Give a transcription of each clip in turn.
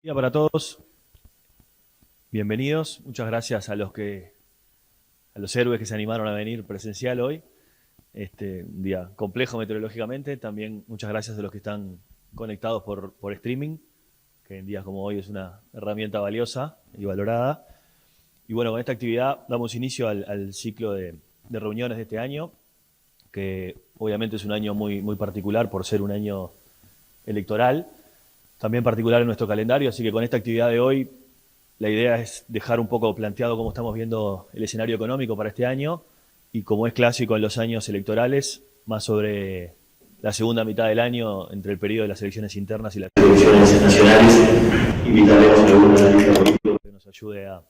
Día para todos, bienvenidos. Muchas gracias a los héroes que se animaron a venir presencial hoy. Un día complejo meteorológicamente. También muchas gracias a los que están conectados por streaming, que en días como hoy es una herramienta valiosa y valorada. Y bueno, con esta actividad damos inicio al ciclo de reuniones de este año, que obviamente es un año muy particular por ser un año electoral, también particular en nuestro calendario, así que con esta actividad de hoy la idea es dejar un poco planteado cómo estamos viendo el escenario económico para este año y, como es clásico en los años electorales, más sobre la segunda mitad del año, entre el periodo de las elecciones internas y las elecciones nacionales. Invitaremos a algún analista político que nos ayude a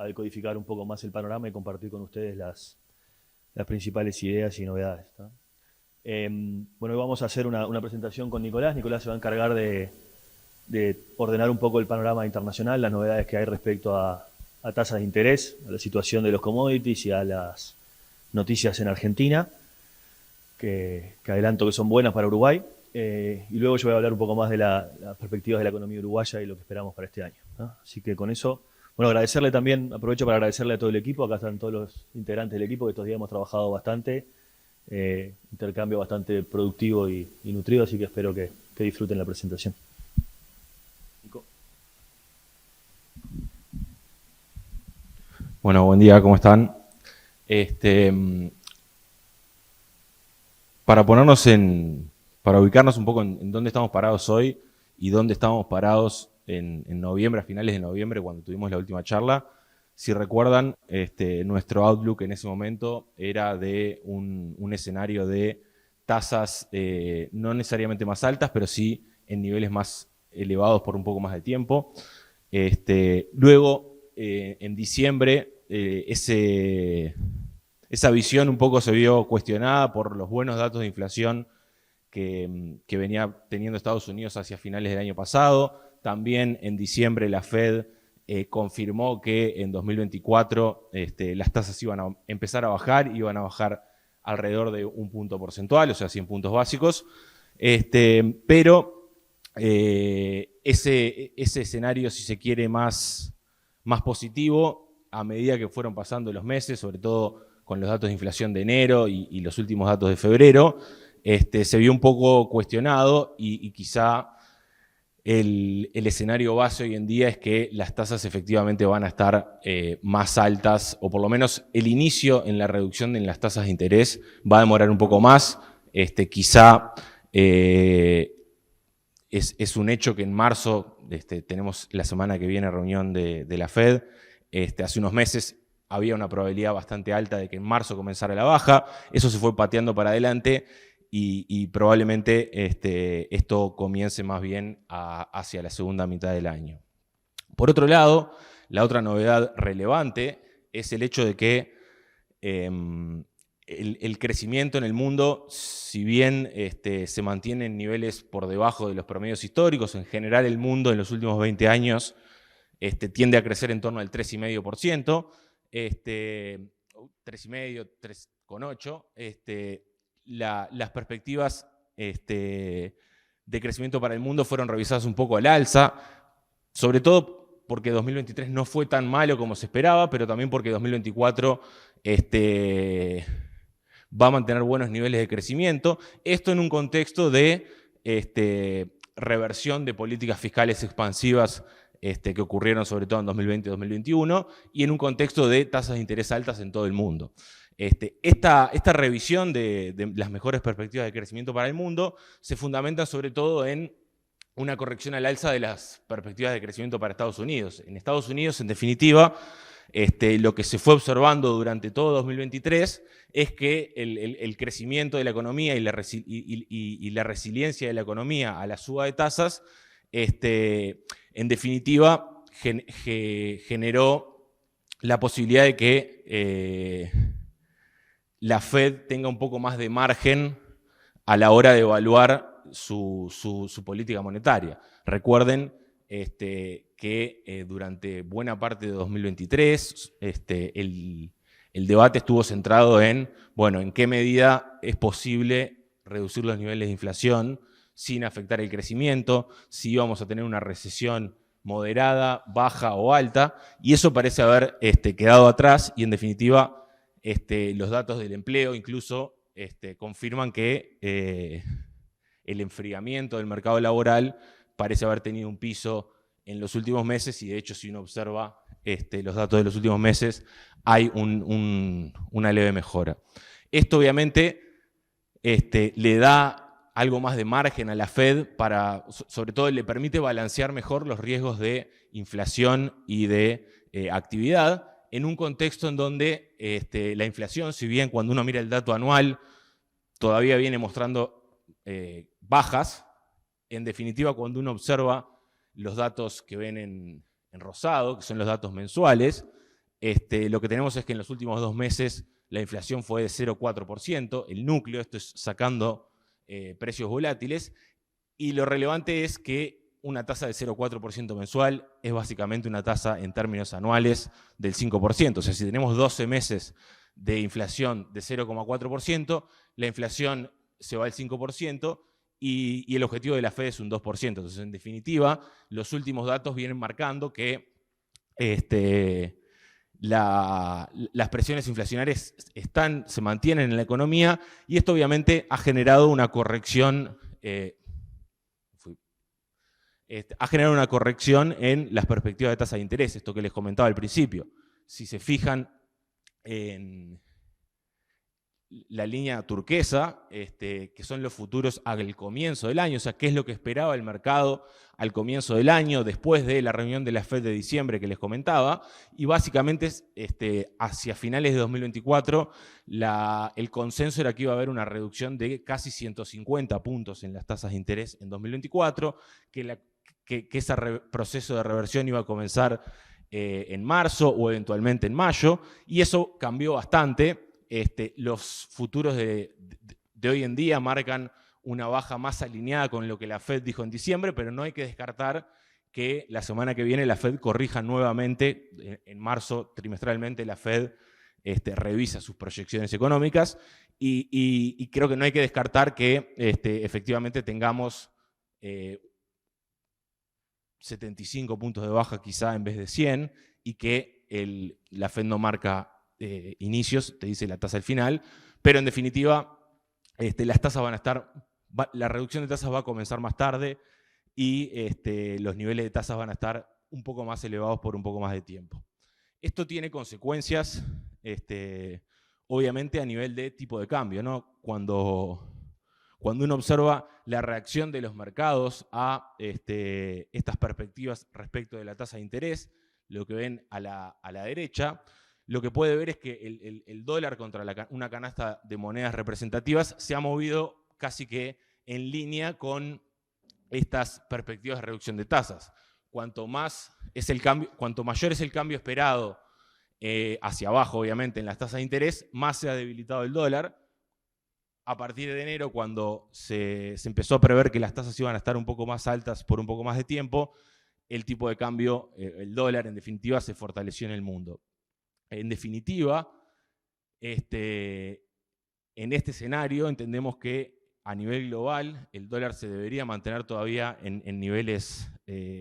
decodificar un poco más el panorama y compartir con ustedes las principales ideas y novedades, ¿no? Bueno, hoy vamos a hacer una presentación con Nicolás. Nicolás se va a encargar de ordenar un poco el panorama internacional, las novedades que hay respecto a tasas de interés, a la situación de los commodities y a las noticias en Argentina, que adelanto que son buenas para Uruguay. Y luego yo voy a hablar un poco más de las perspectivas de la economía uruguaya y lo que esperamos para este año, ¿no? Así que con eso, bueno, agradecerle también, aprovecho para agradecerle a todo el equipo. Acá están todos los integrantes del equipo, que estos días hemos trabajado bastante, intercambio bastante productivo y nutrido, así que espero que disfruten la presentación. Bueno, buen día, ¿cómo están? Para ubicarnos un poco en dónde estamos parados hoy y dónde estábamos parados en noviembre, a finales de noviembre, cuando tuvimos la última charla. Si recuerdan, nuestro outlook en ese momento era de un escenario de tasas no necesariamente más altas, pero sí en niveles más elevados por un poco más de tiempo. Luego, en diciembre, esa visión un poco se vio cuestionada por los buenos datos de inflación que venía teniendo Estados Unidos hacia finales del año pasado. También en diciembre la Fed confirmó que en 2024 las tasas iban a empezar a bajar, iban a bajar alrededor de 1 punto porcentual, o sea, 100 puntos básicos. Pero ese escenario, si se quiere, más positivo, a medida que fueron pasando los meses, sobre todo con los datos de inflación de enero y los últimos datos de febrero, se vio un poco cuestionado y quizá el escenario base hoy en día es que las tasas efectivamente van a estar más altas, o por lo menos el inicio en la reducción en las tasas de interés va a demorar un poco más. Quizá es un hecho que en marzo tenemos la semana que viene reunión de la Fed. Hace unos meses había una probabilidad bastante alta de que en marzo comenzara la baja. Eso se fue pateando para adelante y probablemente esto comience más bien hacia la segunda mitad del año. Por otro lado, la otra novedad relevante es el hecho de que el crecimiento en el mundo, si bien se mantiene en niveles por debajo de los promedios históricos, en general el mundo en los últimos 20 años tiende a crecer en torno al 3,5%, 3,5%, 3,8%. Las perspectivas de crecimiento para el mundo fueron revisadas un poco al alza, sobre todo porque 2023 no fue tan malo como se esperaba, pero también porque 2024 va a mantener buenos niveles de crecimiento. Esto en un contexto de reversión de políticas fiscales expansivas que ocurrieron sobre todo en 2020 y 2021, y en un contexto de tasas de interés altas en todo el mundo. Esta revisión de las mejores perspectivas de crecimiento para el mundo se fundamenta sobre todo en una corrección al alza de las perspectivas de crecimiento para Estados Unidos. En Estados Unidos, en definitiva, lo que se fue observando durante todo 2023 es que el crecimiento de la economía y la resiliencia de la economía a la suba de tasas, en definitiva, generó la posibilidad de que la Fed tenga un poco más de margen a la hora de evaluar su política monetaria. Recuerden que durante buena parte de 2023 el debate estuvo centrado en, bueno, en qué medida es posible reducir los niveles de inflación sin afectar el crecimiento, si íbamos a tener una recesión moderada, baja o alta, y eso parece haber quedado atrás, y en definitiva los datos del empleo incluso confirman que el enfriamiento del mercado laboral parece haber tenido un piso en los últimos meses, y de hecho si uno observa los datos de los últimos meses hay una leve mejora. Esto obviamente le da algo más de margen a la Fed para, sobre todo le permite balancear mejor los riesgos de inflación y de actividad en un contexto en donde la inflación, si bien cuando uno mira el dato anual todavía viene mostrando bajas, en definitiva cuando uno observa los datos que ven en rosado, que son los datos mensuales, lo que tenemos es que en los últimos 2 meses la inflación fue de 0,4%, el núcleo, esto es sacando precios volátiles, y lo relevante es que una tasa de 0,4% mensual es básicamente una tasa en términos anuales del 5%. O sea, si tenemos 12 meses de inflación de 0,4%, la inflación se va al 5%, y el objetivo de la Fed es un 2%. Entonces, en definitiva, los últimos datos vienen marcando que las presiones inflacionarias se mantienen en la economía, y esto obviamente ha generado una corrección, en las perspectivas de tasa de interés, esto que les comentaba al principio. Si se fijan en la línea turquesa, que son los futuros al comienzo del año, o sea, qué es lo que esperaba el mercado al comienzo del año, después de la reunión de la Fed de diciembre que les comentaba, y básicamente hacia finales de 2024 el consenso era que iba a haber una reducción de casi 150 puntos en las tasas de interés en 2024, que ese proceso de reversión iba a comenzar en marzo o eventualmente en mayo, y eso cambió bastante. Los futuros de hoy en día marcan una baja más alineada con lo que la Fed dijo en diciembre, pero no hay que descartar que la semana que viene la Fed corrija nuevamente. En marzo, trimestralmente, la Fed revisa sus proyecciones económicas, y creo que no hay que descartar que efectivamente tengamos 75 puntos de baja quizá en vez de 100, y que la Fed no marca inicios, te dice la tasa al final, pero en definitiva las tasas van a estar, la reducción de tasas va a comenzar más tarde, y los niveles de tasas van a estar un poco más elevados por un poco más de tiempo. Esto tiene consecuencias obviamente a nivel de tipo de cambio, ¿no? Cuando uno observa la reacción de los mercados a estas perspectivas respecto de la tasa de interés, lo que ven a la derecha, lo que puede ver es que el dólar contra una canasta de monedas representativas se ha movido casi que en línea con estas perspectivas de reducción de tasas. Cuanto mayor es el cambio esperado hacia abajo, obviamente, en las tasas de interés, más se ha debilitado el dólar. A partir de enero, cuando se empezó a prever que las tasas iban a estar un poco más altas por un poco más de tiempo, el tipo de cambio, el dólar, en definitiva, se fortaleció en el mundo. En definitiva, en este escenario entendemos que a nivel global el dólar se debería mantener todavía en niveles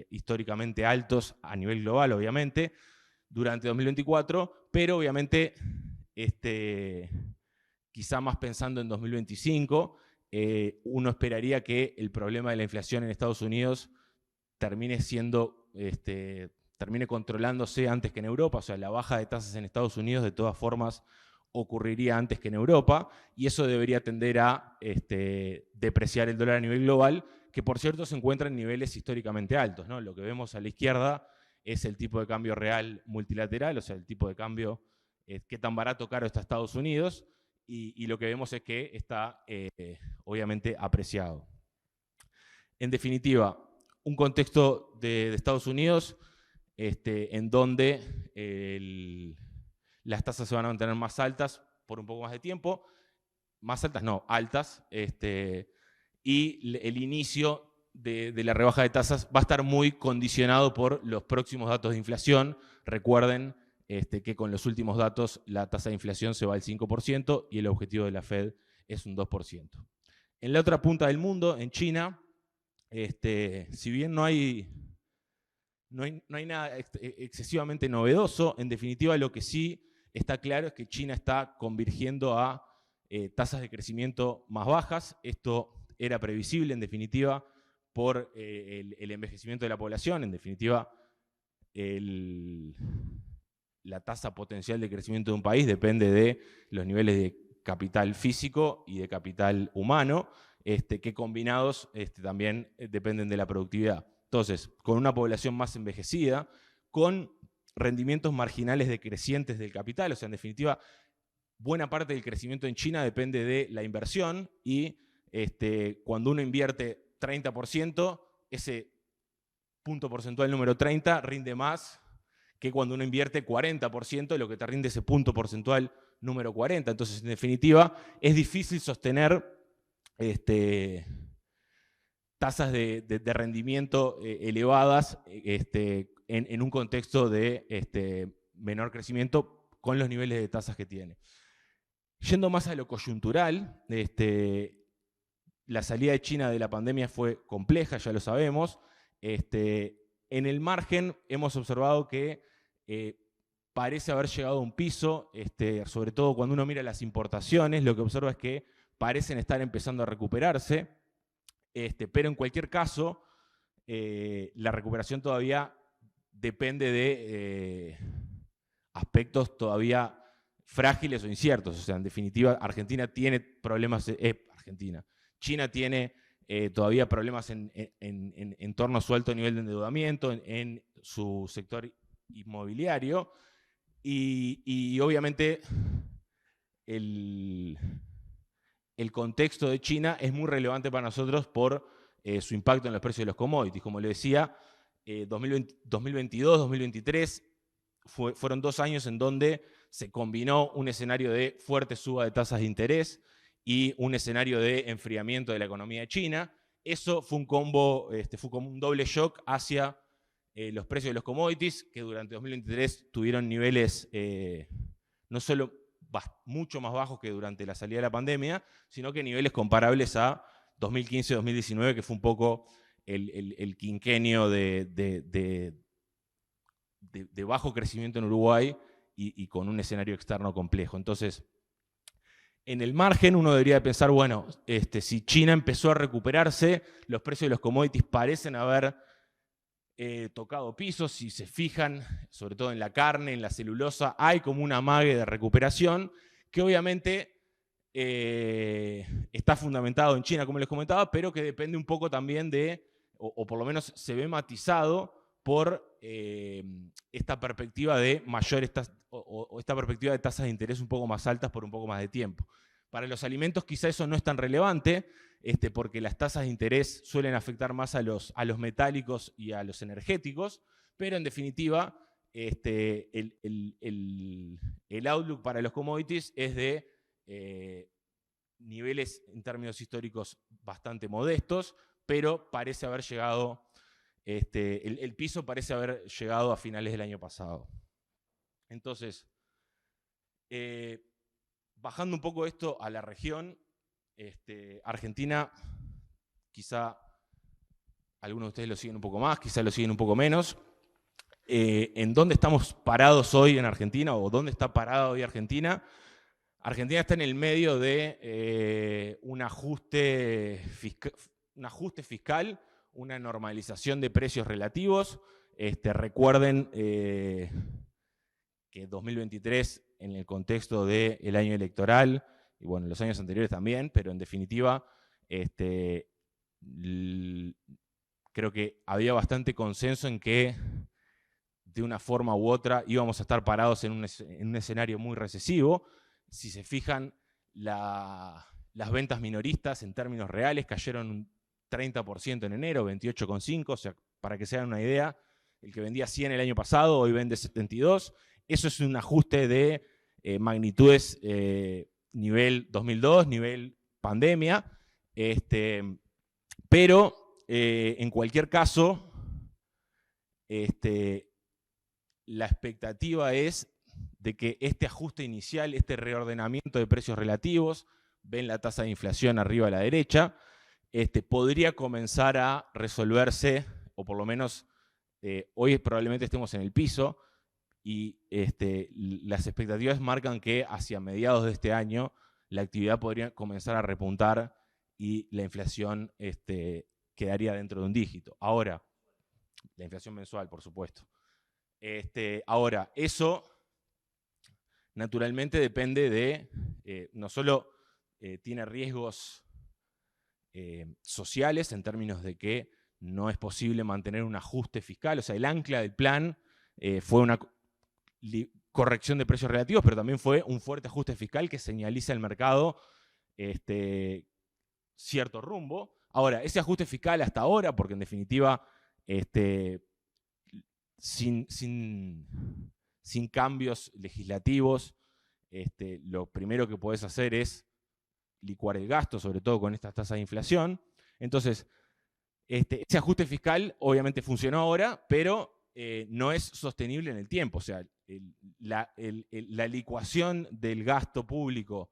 históricamente altos a nivel global, obviamente, durante 2024, pero obviamente quizá más pensando en 2025, uno esperaría que el problema de la inflación en Estados Unidos termine controlándose antes que en Europa. O sea, la baja de tasas en Estados Unidos de todas formas ocurriría antes que en Europa, y eso debería tender a depreciar el dólar a nivel global, que por cierto se encuentra en niveles históricamente altos, ¿no? Lo que vemos a la izquierda es el tipo de cambio real multilateral, o sea, el tipo de cambio, qué tan barato o caro está Estados Unidos, y lo que vemos es que está obviamente apreciado. En definitiva, un contexto de Estados Unidos en donde las tasas se van a mantener más altas por un poco más de tiempo, más altas no, altas, y el inicio de la rebaja de tasas va a estar muy condicionado por los próximos datos de inflación. Recuerden que con los últimos datos la tasa de inflación se va al 5% y el objetivo de la Fed es un 2%. En la otra punta del mundo, en China, si bien no hay no hay nada excesivamente novedoso. En definitiva, lo que sí está claro es que China está convergiendo a tasas de crecimiento más bajas. Esto era previsible, en definitiva, por el envejecimiento de la población. En definitiva, la tasa potencial de crecimiento de un país depende de los niveles de capital físico y de capital humano, que combinados también dependen de la productividad. Entonces, con una población más envejecida, con rendimientos marginales decrecientes del capital, o sea, en definitiva, buena parte del crecimiento en China depende de la inversión y cuando uno invierte 30%, ese punto porcentual número 30 rinde más que cuando uno invierte 40%, lo que te rinde ese punto porcentual número 40. Entonces, en definitiva, es difícil sostener tasas de rendimiento elevadas en un contexto de menor crecimiento con los niveles de tasas que tiene. Yendo más a lo coyuntural, la salida de China de la pandemia fue compleja, ya lo sabemos. En el margen hemos observado que parece haber llegado a un piso, sobre todo cuando uno mira las importaciones, lo que observa es que parecen estar empezando a recuperarse, pero en cualquier caso, la recuperación todavía depende de aspectos todavía frágiles o inciertos. O sea, en definitiva, Argentina tiene problemas, China tiene todavía problemas en torno a su alto nivel de endeudamiento, en su sector inmobiliario, y obviamente el contexto de China es muy relevante para nosotros por su impacto en los precios de los commodities. Como le decía, 2022, 2023 fueron 2 años en donde se combinó un escenario de fuerte suba de tasas de interés y un escenario de enfriamiento de la economía de China. Eso fue un combo, fue como un doble shock hacia los precios de los commodities, que durante 2023 tuvieron niveles no solo mucho más bajos que durante la salida de la pandemia, sino que niveles comparables a 2015-2019, que fue un poco el quinquenio de bajo crecimiento en Uruguay y con un escenario externo complejo. Entonces, en el margen uno debería pensar, bueno, si China empezó a recuperarse, los precios de los commodities parecen haber tocado pisos. Si se fijan, sobre todo en la carne, en la celulosa, hay como un amague de recuperación que obviamente está fundamentado en China, como les comentaba, pero que depende un poco también o por lo menos se ve matizado por esta perspectiva de esta perspectiva de tasas de interés un poco más altas por un poco más de tiempo. Para los alimentos quizá eso no es tan relevante, porque las tasas de interés suelen afectar más a los metálicos y a los energéticos, pero en definitiva el outlook para los commodities es de niveles en términos históricos bastante modestos, pero parece haber llegado, el piso parece haber llegado a finales del año pasado. Entonces, bajando un poco esto a la región, Argentina, quizá algunos de ustedes lo siguen un poco más, quizá lo siguen un poco menos. ¿En dónde estamos parados hoy en Argentina o dónde está parada hoy Argentina? Argentina está en el medio de un ajuste fiscal, una normalización de precios relativos. Recuerden que 2023, en el contexto del año electoral, y bueno, los años anteriores también, pero en definitiva, creo que había bastante consenso en que de una forma u otra íbamos a estar parados en un escenario muy recesivo. Si se fijan, las ventas minoristas en términos reales cayeron un 30% en enero, 28,5%, o sea, para que se hagan una idea, el que vendía 100 el año pasado, hoy vende 72. Eso es un ajuste de magnitudes nivel 2002, nivel pandemia, pero en cualquier caso, la expectativa es de que este ajuste inicial, este reordenamiento de precios relativos, ven la tasa de inflación arriba a la derecha, podría comenzar a resolverse, o por lo menos hoy probablemente estemos en el piso y las expectativas marcan que hacia mediados de este año la actividad podría comenzar a repuntar y la inflación quedaría dentro de un dígito. Ahora, la inflación mensual, por supuesto. Ahora, eso naturalmente depende de, no solo tiene riesgos sociales en términos de que no es posible mantener un ajuste fiscal, o sea, el ancla del plan fue una corrección de precios relativos, pero también fue un fuerte ajuste fiscal que señaliza al mercado cierto rumbo. Ahora, ese ajuste fiscal hasta ahora, porque en definitiva, sin cambios legislativos, lo primero que podés hacer es licuar el gasto, sobre todo con estas tasas de inflación. Entonces, ese ajuste fiscal obviamente funcionó ahora, pero no es sostenible en el tiempo. O sea, la licuación del gasto público,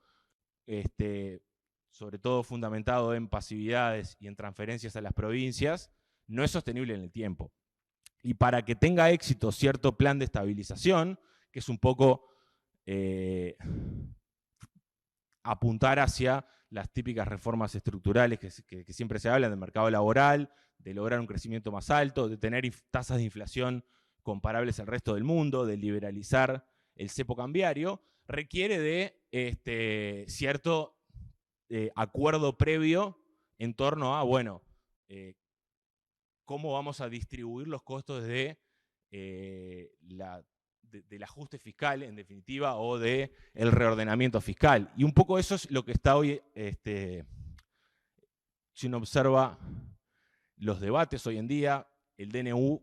sobre todo fundamentado en pasividades y en transferencias a las provincias, no es sostenible en el tiempo. Y para que tenga éxito cierto plan de estabilización, que es un poco apuntar hacia las típicas reformas estructurales que siempre se hablan del mercado laboral, de lograr un crecimiento más alto, de tener tasas de inflación comparables al resto del mundo, de liberalizar el cepo cambiario, requiere de cierto acuerdo previo en torno a, bueno, cómo vamos a distribuir los costos del ajuste fiscal, en definitiva, o del reordenamiento fiscal. Y un poco eso es lo que está hoy, si uno observa los debates hoy en día, el DNU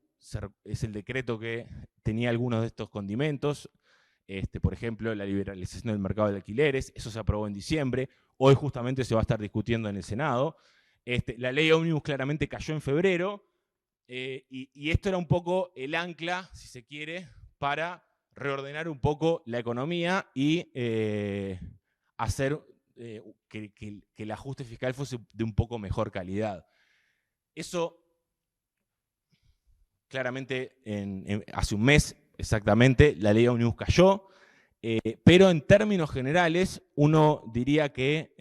es el decreto que tenía algunos de estos condimentos, por ejemplo, la liberalización del mercado de alquileres, eso se aprobó en diciembre, hoy justamente se va a estar discutiendo en el Senado. La ley ómnibus claramente cayó en febrero, y esto era un poco el ancla, si se quiere, para reordenar un poco la economía y hacer que el ajuste fiscal fuese de un poco mejor calidad. Eso, claramente, hace un mes exactamente, la ley ómnibus cayó, pero en términos generales, uno diría que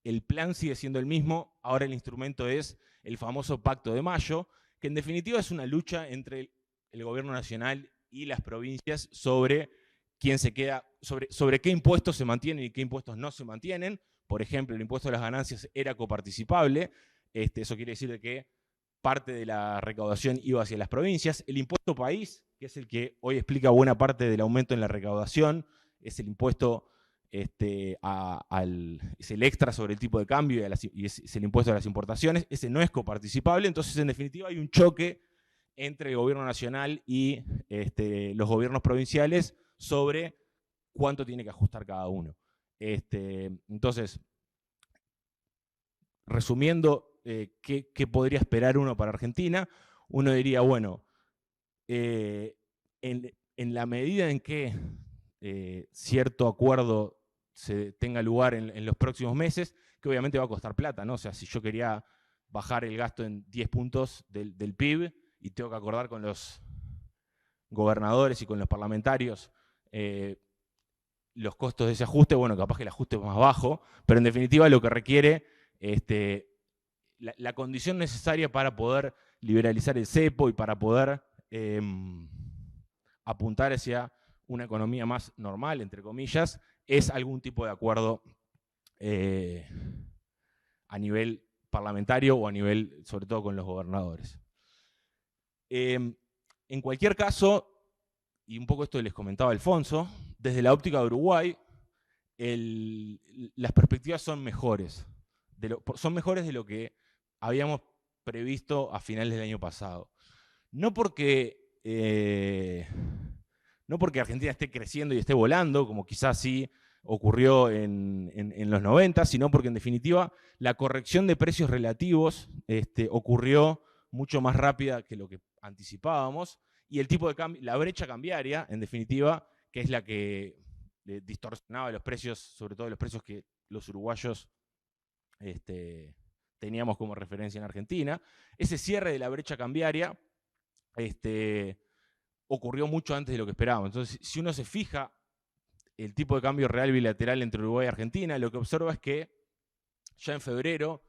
el plan sigue siendo el mismo. Ahora el instrumento es el famoso Pacto de Mayo, que en definitiva es una lucha entre el gobierno nacional y las provincias sobre quién se queda, sobre qué impuestos se mantienen y qué impuestos no se mantienen. Por ejemplo, el impuesto a las ganancias era coparticipable. Eso quiere decir que parte de la recaudación iba hacia las provincias. El impuesto país, que es el que hoy explica buena parte del aumento en la recaudación, es el impuesto, es el extra sobre el tipo de cambio y es el impuesto a las importaciones. Ese no es coparticipable, entonces en definitiva hay un choque entre el gobierno nacional y los gobiernos provinciales sobre cuánto tiene que ajustar cada uno. Entonces, resumiendo, ¿qué podría esperar uno para Argentina? Uno diría, bueno, en la medida en que cierto acuerdo se tenga lugar en los próximos meses, que obviamente va a costar plata, ¿no? O sea, si yo quería bajar el gasto en 10 puntos del PIB y tengo que acordar con los gobernadores y con los parlamentarios los costos de ese ajuste, bueno, capaz que el ajuste es más bajo, pero en definitiva lo que requiere la condición necesaria para poder liberalizar el cepo y para poder apuntar hacia una economía más normal, entre comillas, es algún tipo de acuerdo a nivel parlamentario o a nivel, sobre todo, con los gobernadores. En cualquier caso, y un poco esto les comentaba Alfonso, desde la óptica de Uruguay, las perspectivas son mejores. Son mejores de lo que habíamos previsto a finales del año pasado. No porque Argentina esté creciendo y esté volando, como quizás sí ocurrió en los 90, sino porque en definitiva la corrección de precios relativos ocurrió mucho más rápida que lo que anticipábamos, y el tipo de cambio, la brecha cambiaria, en definitiva, que es la que distorsionaba los precios, sobre todo los precios que los uruguayos teníamos como referencia en Argentina. Ese cierre de la brecha cambiaria ocurrió mucho antes de lo que esperábamos. Entonces, si uno se fija el tipo de cambio real bilateral entre Uruguay y Argentina, lo que observa es que ya en febrero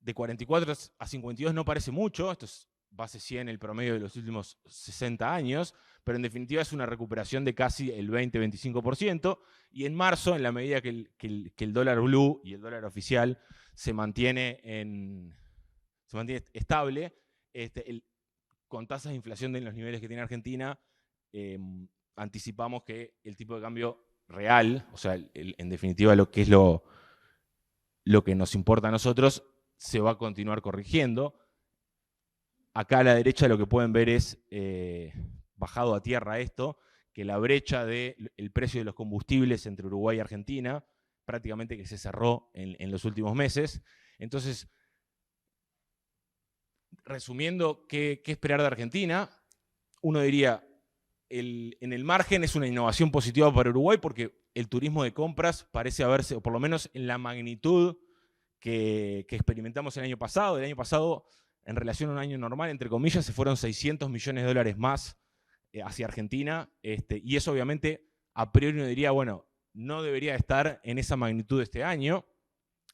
de 44 a 52 no parece mucho, esto es base 100 el promedio de los últimos 60 años, pero en definitiva es una recuperación de casi el 20-25%, y en marzo, en la medida que el dólar blue y el dólar oficial se mantiene estable, con tasas de inflación en los niveles que tiene Argentina, anticipamos que el tipo de cambio real, o sea, en definitiva lo que es lo que nos importa a nosotros, se va a continuar corrigiendo. Acá a la derecha lo que pueden ver es, bajado a tierra esto, que la brecha del precio de los combustibles entre Uruguay y Argentina prácticamente que se cerró en los últimos meses. Entonces, resumiendo, ¿qué esperar de Argentina? Uno diría, en el margen es una innovación positiva para Uruguay porque el turismo de compras parece haberse, o por lo menos en la magnitud que experimentamos el año pasado. El año pasado, en relación a un año normal, entre comillas, se fueron 600 millones de dólares más hacia Argentina, y eso obviamente a priori uno diría, bueno, no debería estar en esa magnitud este año,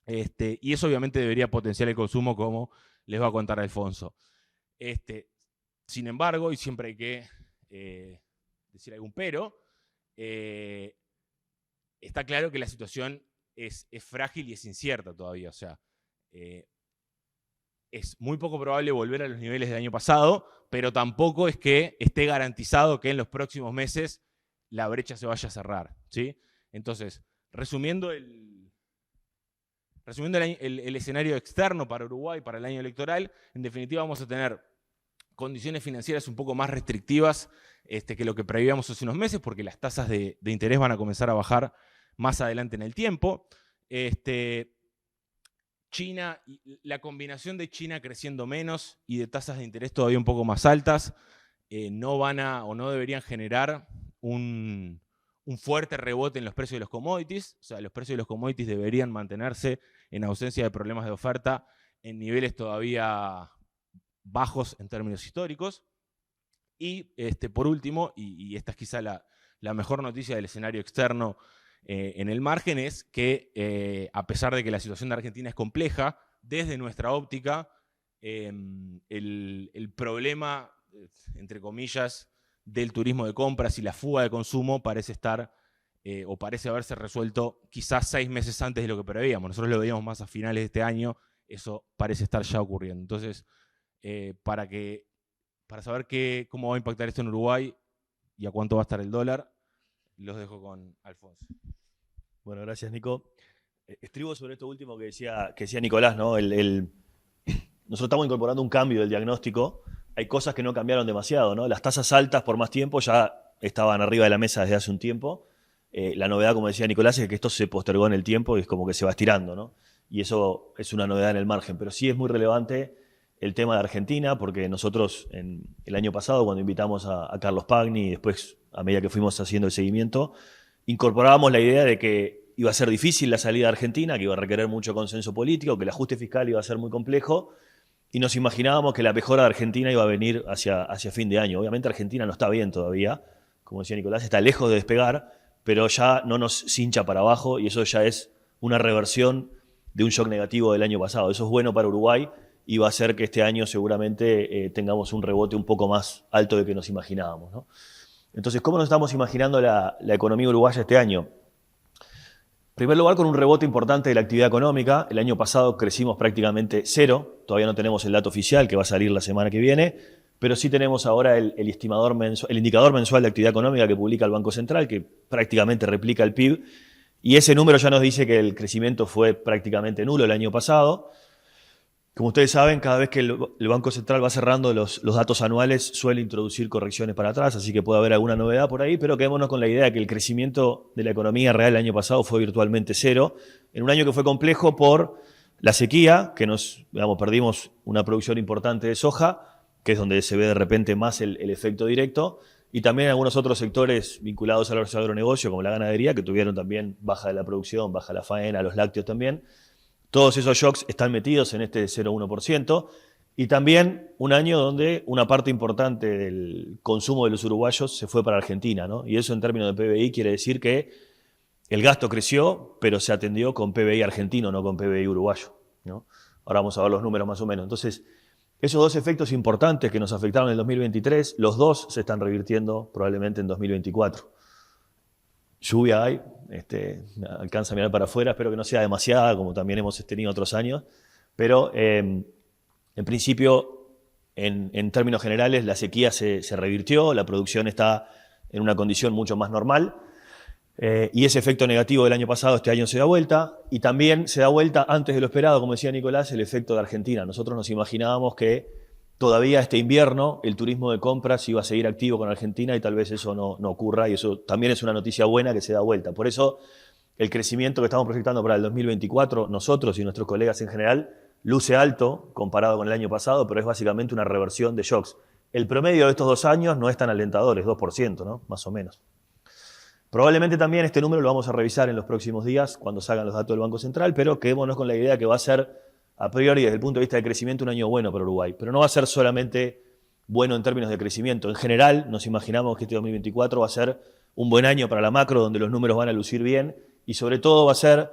y eso obviamente debería potenciar el consumo, como les va a contar Alfonso. Sin embargo, y siempre hay que decir algún pero, está claro que la situación es frágil y es incierta todavía. O sea, es muy poco probable volver a los niveles del año pasado, pero tampoco es que esté garantizado que en los próximos meses la brecha se vaya a cerrar, ¿sí? Entonces, resumiendo el escenario externo para Uruguay, para el año electoral, en definitiva vamos a tener condiciones financieras un poco más restrictivas que lo que prevíamos hace unos meses, porque las tasas de interés van a comenzar a bajar más adelante en el tiempo. China, la combinación de China creciendo menos y de tasas de interés todavía un poco más altas, no van a o no deberían generar un fuerte rebote en los precios de los commodities. O sea, los precios de los commodities deberían mantenerse, en ausencia de problemas de oferta, en niveles todavía bajos en términos históricos. Y por último, y esta es quizá la mejor noticia del escenario externo en el margen, es que a pesar de que la situación de Argentina es compleja, desde nuestra óptica, el problema, entre comillas, del turismo de compras y la fuga de consumo parece estar, o parece haberse resuelto quizás 6 meses antes de lo que preveíamos. Nosotros lo veíamos más a finales de este año, eso parece estar ya ocurriendo. Entonces, para saber cómo va a impactar esto en Uruguay y a cuánto va a estar el dólar, los dejo con Alfonso. Bueno, gracias, Nico. Estribo sobre esto último que decía Nicolás, ¿no? Nosotros estamos incorporando un cambio del diagnóstico. Hay cosas que no cambiaron demasiado, ¿no? Las tasas altas por más tiempo ya estaban arriba de la mesa desde hace un tiempo. La novedad, como decía Nicolás, es que esto se postergó en el tiempo y es como que se va estirando, ¿no? Y eso es una novedad en el margen. Pero sí es muy relevante el tema de Argentina, porque nosotros el año pasado, cuando invitamos a Carlos Pagni y después, a medida que fuimos haciendo el seguimiento, incorporábamos la idea de que iba a ser difícil la salida de Argentina, que iba a requerir mucho consenso político, que el ajuste fiscal iba a ser muy complejo, y nos imaginábamos que la mejora de Argentina iba a venir hacia fin de año. Obviamente Argentina no está bien todavía, como decía Nicolás, está lejos de despegar, pero ya no nos cincha para abajo, y eso ya es una reversión de un shock negativo del año pasado. Eso es bueno para Uruguay y va a hacer que este año seguramente tengamos un rebote un poco más alto de que nos imaginábamos, ¿no? Entonces, ¿cómo nos estamos imaginando la economía uruguaya este año? En primer lugar, con un rebote importante de la actividad económica. El año pasado crecimos prácticamente cero. Todavía no tenemos el dato oficial, que va a salir la semana que viene, pero sí tenemos ahora el indicador mensual de actividad económica que publica el Banco Central, que prácticamente replica el PIB, y ese número ya nos dice que el crecimiento fue prácticamente nulo el año pasado. Como ustedes saben, cada vez que el Banco Central va cerrando los datos anuales suele introducir correcciones para atrás, así que puede haber alguna novedad por ahí, pero quedémonos con la idea de que el crecimiento de la economía real el año pasado fue virtualmente cero, en un año que fue complejo por la sequía, que perdimos una producción importante de soja, que es donde se ve de repente más el efecto directo, y también algunos otros sectores vinculados al agronegocio, como la ganadería, que tuvieron también baja de la producción, baja la faena, los lácteos también. Todos esos shocks están metidos en este 0,1%, y también un año donde una parte importante del consumo de los uruguayos se fue para Argentina, ¿no? Y eso en términos de PBI quiere decir que el gasto creció, pero se atendió con PBI argentino, no con PBI uruguayo, ¿no? Ahora vamos a ver los números más o menos. Entonces, esos dos efectos importantes que nos afectaron en el 2023, los dos se están revirtiendo probablemente en 2024. Lluvia hay, alcanza a mirar para afuera, espero que no sea demasiada, como también hemos tenido otros años, pero en principio, en términos generales, la sequía se revirtió, la producción está en una condición mucho más normal, y ese efecto negativo del año pasado este año se da vuelta, y también se da vuelta antes de lo esperado, como decía Nicolás, el efecto de Argentina. Nosotros nos imaginábamos que todavía este invierno el turismo de compras iba a seguir activo con Argentina, y tal vez eso no ocurra, y eso también es una noticia buena que se da vuelta. Por eso el crecimiento que estamos proyectando para el 2024, nosotros y nuestros colegas en general, luce alto comparado con el año pasado, pero es básicamente una reversión de shocks. El promedio de estos 2 años no es tan alentador, es 2%, ¿no? Más o menos. Probablemente también este número lo vamos a revisar en los próximos días cuando salgan los datos del Banco Central, pero quedémonos con la idea que va a ser, a priori, desde el punto de vista de crecimiento, un año bueno para Uruguay. Pero no va a ser solamente bueno en términos de crecimiento. En general, nos imaginamos que este 2024 va a ser un buen año para la macro, donde los números van a lucir bien, y sobre todo va a ser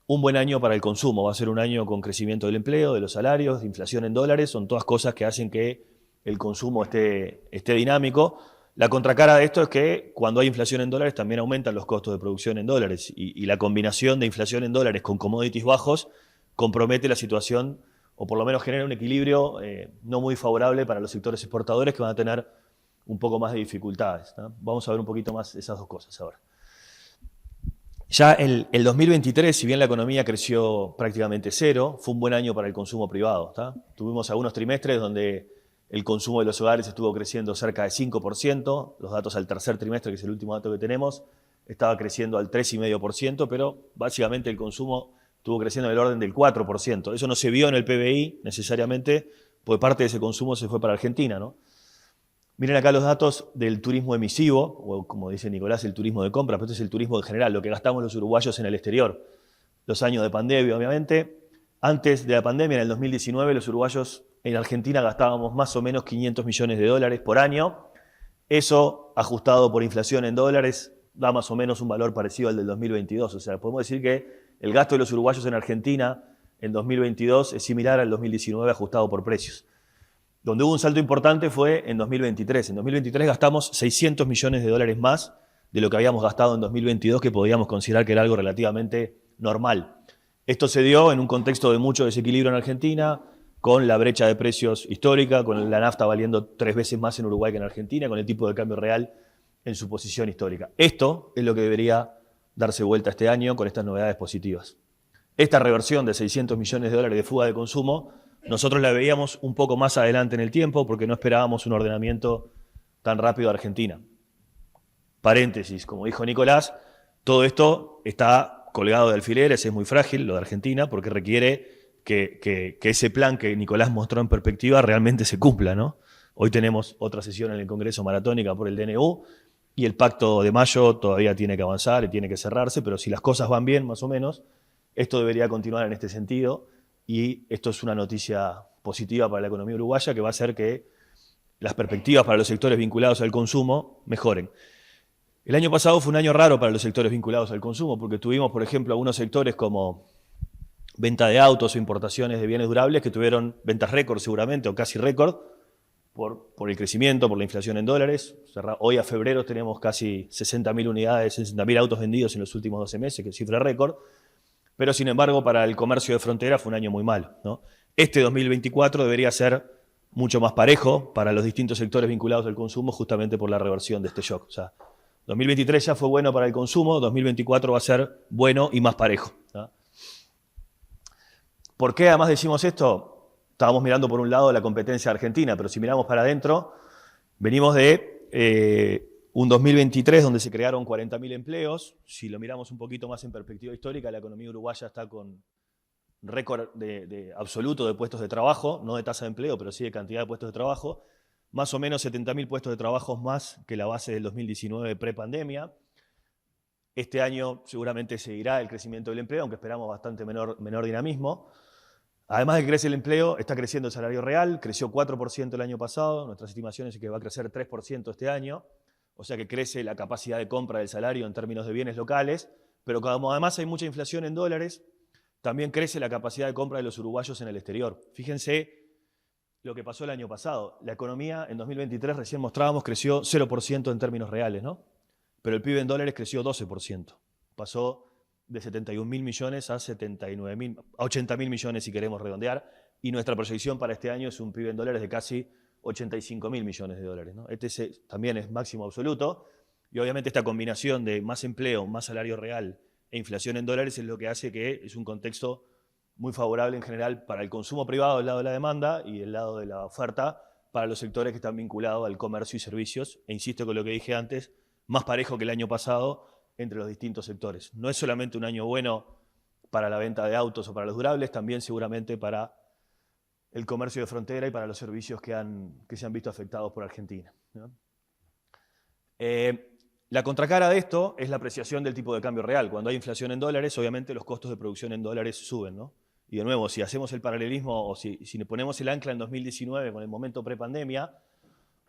un buen año para el consumo. Va a ser un año con crecimiento del empleo, de los salarios, de inflación en dólares. Son todas cosas que hacen que el consumo esté dinámico. La contracara de esto es que cuando hay inflación en dólares también aumentan los costos de producción en dólares, y la combinación de inflación en dólares con commodities bajos compromete la situación, o por lo menos genera un equilibrio no muy favorable para los sectores exportadores, que van a tener un poco más de dificultades, ¿no? Vamos a ver un poquito más esas dos cosas ahora. Ya el 2023, si bien la economía creció prácticamente cero, fue un buen año para el consumo privado, ¿está? Tuvimos algunos trimestres donde el consumo de los hogares estuvo creciendo cerca de 5%, los datos al tercer trimestre, que es el último dato que tenemos, estaba creciendo al 3,5%, pero básicamente el consumo estuvo creciendo en el orden del 4%. Eso no se vio en el PBI necesariamente, porque parte de ese consumo se fue para Argentina, ¿no? Miren acá los datos del turismo emisivo, o como dice Nicolás, el turismo de compra, pero este es el turismo en general, lo que gastamos los uruguayos en el exterior. Los años de pandemia, obviamente. Antes de la pandemia, en el 2019, los uruguayos en Argentina gastábamos más o menos 500 millones de dólares por año. Eso, ajustado por inflación en dólares, da más o menos un valor parecido al del 2022. O sea, podemos decir que el gasto de los uruguayos en Argentina en 2022 es similar al 2019 ajustado por precios. Donde hubo un salto importante fue en 2023. En 2023 gastamos 600 millones de dólares más de lo que habíamos gastado en 2022, que podíamos considerar que era algo relativamente normal. Esto se dio en un contexto de mucho desequilibrio en Argentina, con la brecha de precios histórica, con la nafta valiendo 3 veces más en Uruguay que en Argentina, con el tipo de cambio real en su posición histórica. Esto es lo que debería darse vuelta este año con estas novedades positivas. Esta reversión de 600 millones de dólares de fuga de consumo, nosotros la veíamos un poco más adelante en el tiempo porque no esperábamos un ordenamiento tan rápido de Argentina. Paréntesis, como dijo Nicolás, todo esto está colgado de alfileres, es muy frágil lo de Argentina porque requiere que ese plan que Nicolás mostró en perspectiva realmente se cumpla, ¿no? Hoy tenemos otra sesión en el Congreso maratónica por el DNU y el pacto de mayo todavía tiene que avanzar y tiene que cerrarse, pero si las cosas van bien, más o menos, esto debería continuar en este sentido, y esto es una noticia positiva para la economía uruguaya que va a hacer que las perspectivas para los sectores vinculados al consumo mejoren. El año pasado fue un año raro para los sectores vinculados al consumo porque tuvimos, por ejemplo, algunos sectores como venta de autos o importaciones de bienes durables que tuvieron ventas récord seguramente, o casi récord, por el crecimiento, por la inflación en dólares. Hoy a febrero tenemos casi 60.000 unidades, 60.000 autos vendidos en los últimos 12 meses, que es cifra récord. Pero sin embargo, para el comercio de frontera fue un año muy malo, ¿no? Este 2024 debería ser mucho más parejo para los distintos sectores vinculados al consumo, justamente por la reversión de este shock. O sea, 2023 ya fue bueno para el consumo, 2024 va a ser bueno y más parejo, ¿no? ¿Por qué además decimos esto? Estábamos mirando por un lado la competencia argentina, pero si miramos para adentro, venimos de un 2023 donde se crearon 40.000 empleos. Si lo miramos un poquito más en perspectiva histórica, la economía uruguaya está con récord absoluto de puestos de trabajo, no de tasa de empleo, pero sí de cantidad de puestos de trabajo. más o menos 70.000 puestos de trabajo más que la base del 2019 pre-pandemia. Este año seguramente seguirá el crecimiento del empleo, aunque esperamos bastante menor dinamismo. Además de que crece el empleo, está creciendo el salario real, creció 4% el año pasado, nuestras estimaciones es que va a crecer 3% este año, o sea que crece la capacidad de compra del salario en términos de bienes locales, pero como además hay mucha inflación en dólares, también crece la capacidad de compra de los uruguayos en el exterior. Fíjense lo que pasó el año pasado. La economía en 2023, recién mostrábamos, creció 0% en términos reales, ¿no? Pero el PIB en dólares creció 12%. Pasó de 71.000 millones a 80.000 millones, si queremos redondear, y nuestra proyección para este año es un PIB en dólares de casi 85.000 millones de dólares, ¿no? Este también es máximo absoluto, y obviamente esta combinación de más empleo, más salario real e inflación en dólares es lo que hace que es un contexto muy favorable en general para el consumo privado del lado de la demanda y del lado de la oferta para los sectores que están vinculados al comercio y servicios, e insisto con lo que dije antes, más parejo que el año pasado entre los distintos sectores. No es solamente un año bueno para la venta de autos o para los durables, también seguramente para el comercio de frontera y para los servicios que se han visto afectados por Argentina, ¿no? La contracara de esto es la apreciación del tipo de cambio real. Cuando hay inflación en dólares, obviamente los costos de producción en dólares suben, ¿no? Y de nuevo, si hacemos el paralelismo o si le ponemos el ancla en 2019 con el momento prepandemia,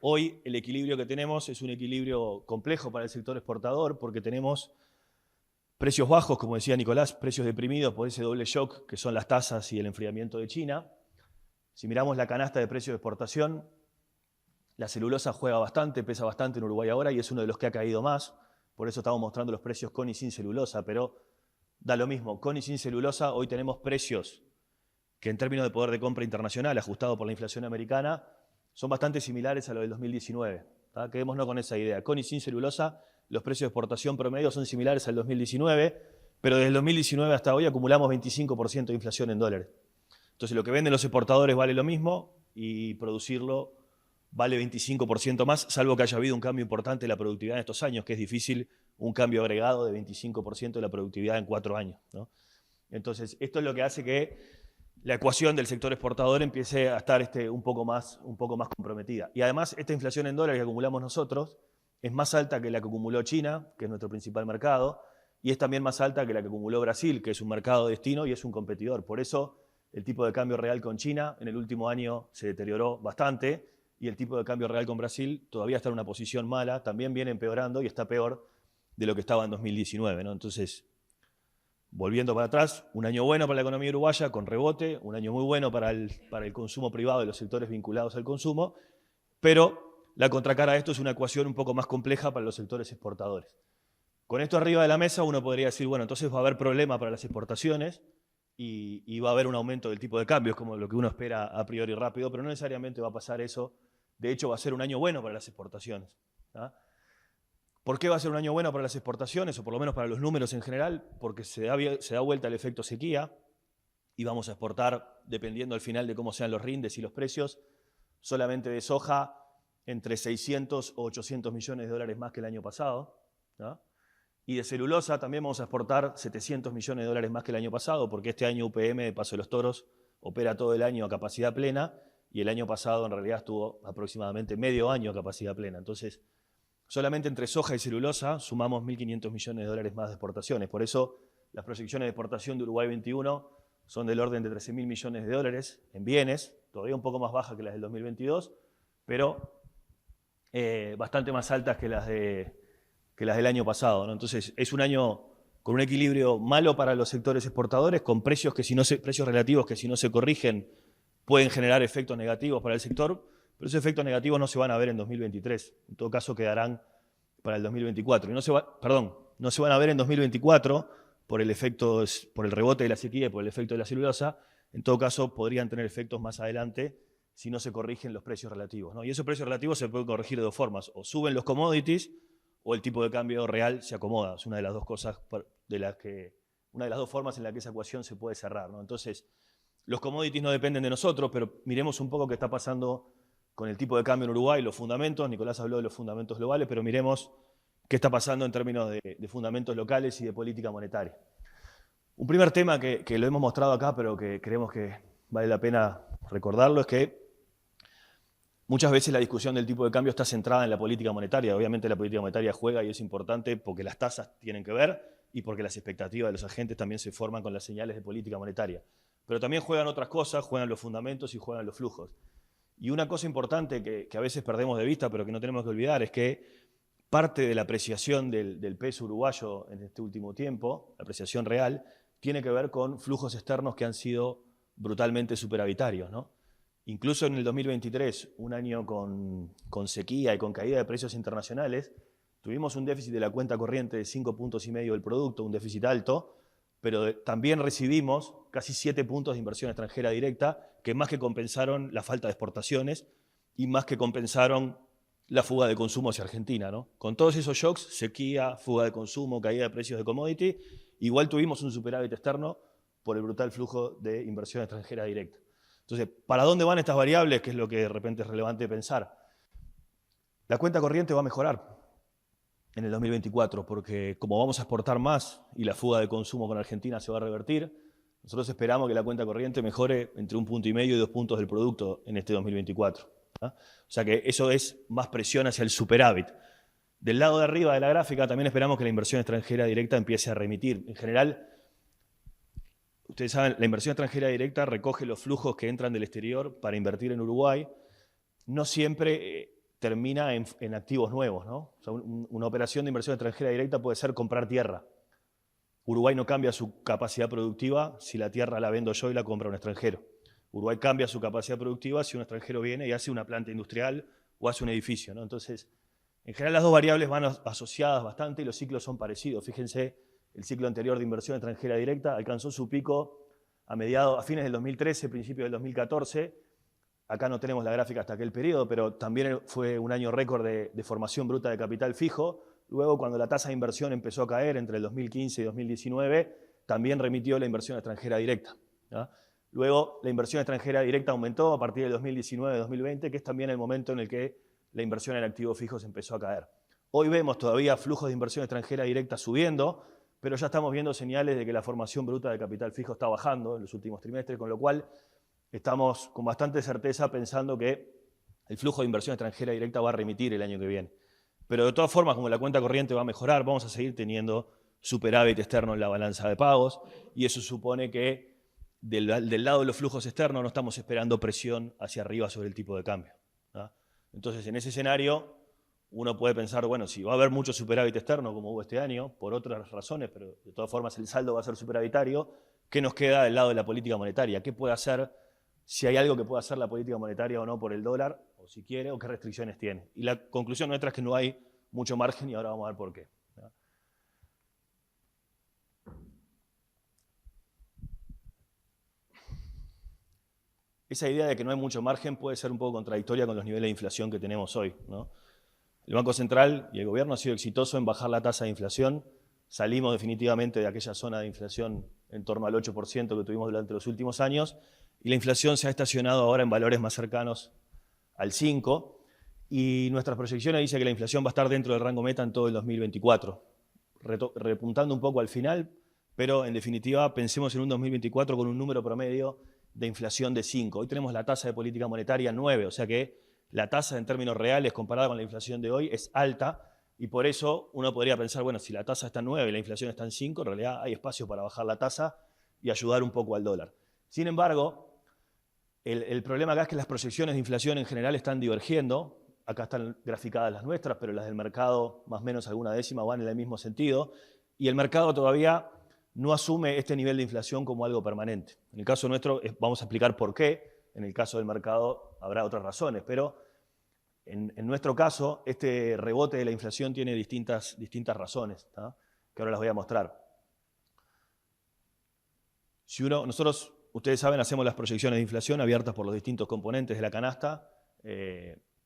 hoy el equilibrio que tenemos es un equilibrio complejo para el sector exportador porque tenemos precios bajos, como decía Nicolás, precios deprimidos por ese doble shock que son las tasas y el enfriamiento de China. Si miramos la canasta de precios de exportación, la celulosa juega bastante, pesa bastante en Uruguay ahora y es uno de los que ha caído más. Por eso estamos mostrando los precios con y sin celulosa, pero da lo mismo. Con y sin celulosa hoy tenemos precios que en términos de poder de compra internacional, ajustado por la inflación americana, son bastante similares a lo del 2019. ¿Tá? Quedémonos con esa idea. Con y sin celulosa, los precios de exportación promedio son similares al 2019, pero desde el 2019 hasta hoy acumulamos 25% de inflación en dólares. Entonces lo que venden los exportadores vale lo mismo y producirlo vale 25% más, salvo que haya habido un cambio importante en la productividad en estos años, que es difícil un cambio agregado de 25% de la productividad en 4 años, ¿no? Entonces, esto es lo que hace que la ecuación del sector exportador empiece a estar un poco más comprometida. Y además, esta inflación en dólares que acumulamos nosotros es más alta que la que acumuló China, que es nuestro principal mercado, y es también más alta que la que acumuló Brasil, que es un mercado de destino y es un competidor. Por eso, el tipo de cambio real con China en el último año se deterioró bastante, y el tipo de cambio real con Brasil todavía está en una posición mala, también viene empeorando y está peor de lo que estaba en 2019, ¿no? Entonces, volviendo para atrás, un año bueno para la economía uruguaya con rebote, un año muy bueno para el consumo privado de los sectores vinculados al consumo, pero la contracara de esto es una ecuación un poco más compleja para los sectores exportadores. Con esto arriba de la mesa uno podría decir, bueno, entonces va a haber problema para las exportaciones y va a haber un aumento del tipo de cambio, es como lo que uno espera a priori rápido, pero no necesariamente va a pasar eso. De hecho, va a ser un año bueno para las exportaciones, ¿tá? ¿Por qué va a ser un año bueno para las exportaciones, o por lo menos para los números en general? Porque se da vuelta el efecto sequía y vamos a exportar, dependiendo al final de cómo sean los rindes y los precios, solamente de soja entre 600 o 800 millones de dólares más que el año pasado, ¿tá? Y de celulosa también vamos a exportar 700 millones de dólares más que el año pasado, porque este año UPM de Paso de los Toros opera todo el año a capacidad plena, y el año pasado en realidad estuvo aproximadamente medio año a capacidad plena. Entonces, solamente entre soja y celulosa sumamos 1.500 millones de dólares más de exportaciones. Por eso, las proyecciones de exportación de Uruguay 21 son del orden de 13.000 millones de dólares en bienes, todavía un poco más bajas que las del 2022, pero bastante más altas que las del año pasado, ¿no? Entonces, es un año con un equilibrio malo para los sectores exportadores, con precios relativos que si no se corrigen pueden generar efectos negativos para el sector, pero esos efectos negativos no se van a ver en 2023. En todo caso, quedarán para el 2024. Y no se van a ver en 2024 por el rebote de la sequía y por el efecto de la celulosa. En todo caso, podrían tener efectos más adelante si no se corrigen los precios relativos, ¿no? Y esos precios relativos se pueden corregir de dos formas. O suben los commodities o el tipo de cambio real se acomoda. Es una de las dos cosas una de las dos formas en la que esa ecuación se puede cerrar, ¿no? Entonces, los commodities no dependen de nosotros, pero miremos un poco qué está pasando con el tipo de cambio en Uruguay, los fundamentos. Nicolás habló de los fundamentos globales, pero miremos qué está pasando en términos de fundamentos locales y de política monetaria. Un primer tema que lo hemos mostrado acá, pero que creemos que vale la pena recordarlo, es que muchas veces la discusión del tipo de cambio está centrada en la política monetaria. Obviamente la política monetaria juega y es importante porque las tasas tienen que ver y porque las expectativas de los agentes también se forman con las señales de política monetaria. Pero también juegan otras cosas, juegan los fundamentos y juegan los flujos. Y una cosa importante que a veces perdemos de vista, pero que no tenemos que olvidar, es que parte de la apreciación del peso uruguayo en este último tiempo, la apreciación real, tiene que ver con flujos externos que han sido brutalmente superavitarios, ¿no? Incluso en el 2023, un año con sequía y con caída de precios internacionales, tuvimos un déficit de la cuenta corriente de 5,5 puntos del producto, un déficit alto, pero también recibimos casi 7 puntos de inversión extranjera directa, que más que compensaron la falta de exportaciones y más que compensaron la fuga de consumo hacia Argentina, ¿no? Con todos esos shocks, sequía, fuga de consumo, caída de precios de commodity, igual tuvimos un superávit externo por el brutal flujo de inversión extranjera directa. Entonces, ¿para dónde van estas variables? Que es lo que de repente es relevante pensar. La cuenta corriente va a mejorar en el 2024, porque como vamos a exportar más y la fuga de consumo con Argentina se va a revertir, nosotros esperamos que la cuenta corriente mejore entre 1,5 puntos y 2 puntos del producto en este 2024. ¿Ah? O sea que eso es más presión hacia el superávit. Del lado de arriba de la gráfica también esperamos que la inversión extranjera directa empiece a remitir. En general, ustedes saben, la inversión extranjera directa recoge los flujos que entran del exterior para invertir en Uruguay. No siempre termina en activos nuevos, ¿no? O sea, una operación de inversión extranjera directa puede ser comprar tierra. Uruguay no cambia su capacidad productiva si la tierra la vendo yo y la compra un extranjero. Uruguay cambia su capacidad productiva si un extranjero viene y hace una planta industrial o hace un edificio, ¿no? Entonces, en general las dos variables van asociadas bastante y los ciclos son parecidos. Fíjense, el ciclo anterior de inversión extranjera directa alcanzó su pico a fines del 2013, principios del 2014. Acá no tenemos la gráfica hasta aquel periodo, pero también fue un año récord de formación bruta de capital fijo. Luego, cuando la tasa de inversión empezó a caer entre el 2015 y 2019, también remitió la inversión extranjera directa, ¿no? Luego, la inversión extranjera directa aumentó a partir del 2019-2020, que es también el momento en el que la inversión en activos fijos empezó a caer. Hoy vemos todavía flujos de inversión extranjera directa subiendo, pero ya estamos viendo señales de que la formación bruta de capital fijo está bajando en los últimos trimestres, con lo cual estamos con bastante certeza pensando que el flujo de inversión extranjera directa va a remitir el año que viene. Pero de todas formas, como la cuenta corriente va a mejorar, vamos a seguir teniendo superávit externo en la balanza de pagos, y eso supone que del lado de los flujos externos no estamos esperando presión hacia arriba sobre el tipo de cambio, ¿no? Entonces, en ese escenario, uno puede pensar, bueno, si va a haber mucho superávit externo como hubo este año, por otras razones, pero de todas formas el saldo va a ser superavitario, ¿qué nos queda del lado de la política monetaria? ¿Qué puede hacer, si hay algo que pueda hacer la política monetaria o no por el dólar, o si quiere, o qué restricciones tiene? Y la conclusión nuestra es que no hay mucho margen y ahora vamos a ver por qué, ¿no? Esa idea de que no hay mucho margen puede ser un poco contradictoria con los niveles de inflación que tenemos hoy, ¿no? El Banco Central y el gobierno han sido exitosos en bajar la tasa de inflación. Salimos definitivamente de aquella zona de inflación en torno al 8% que tuvimos durante los últimos años, y la inflación se ha estacionado ahora en valores más cercanos al 5%, y nuestras proyecciones dicen que la inflación va a estar dentro del rango meta en todo el 2024, repuntando un poco al final, pero en definitiva pensemos en un 2024 con un número promedio de inflación de 5. Hoy tenemos la tasa de política monetaria 9, o sea que la tasa en términos reales comparada con la inflación de hoy es alta, y por eso uno podría pensar, bueno, si la tasa está en 9 y la inflación está en 5, en realidad hay espacio para bajar la tasa y ayudar un poco al dólar. Sin embargo, el problema acá es que las proyecciones de inflación en general están divergiendo. Acá están graficadas las nuestras, pero las del mercado, más o menos alguna décima, van en el mismo sentido, y el mercado todavía no asume este nivel de inflación como algo permanente. En el caso nuestro vamos a explicar por qué. En el caso del mercado habrá otras razones, pero en nuestro caso este rebote de la inflación tiene distintas razones, ¿no?, que ahora las voy a mostrar. Nosotros, ustedes saben, hacemos las proyecciones de inflación abiertas por los distintos componentes de la canasta,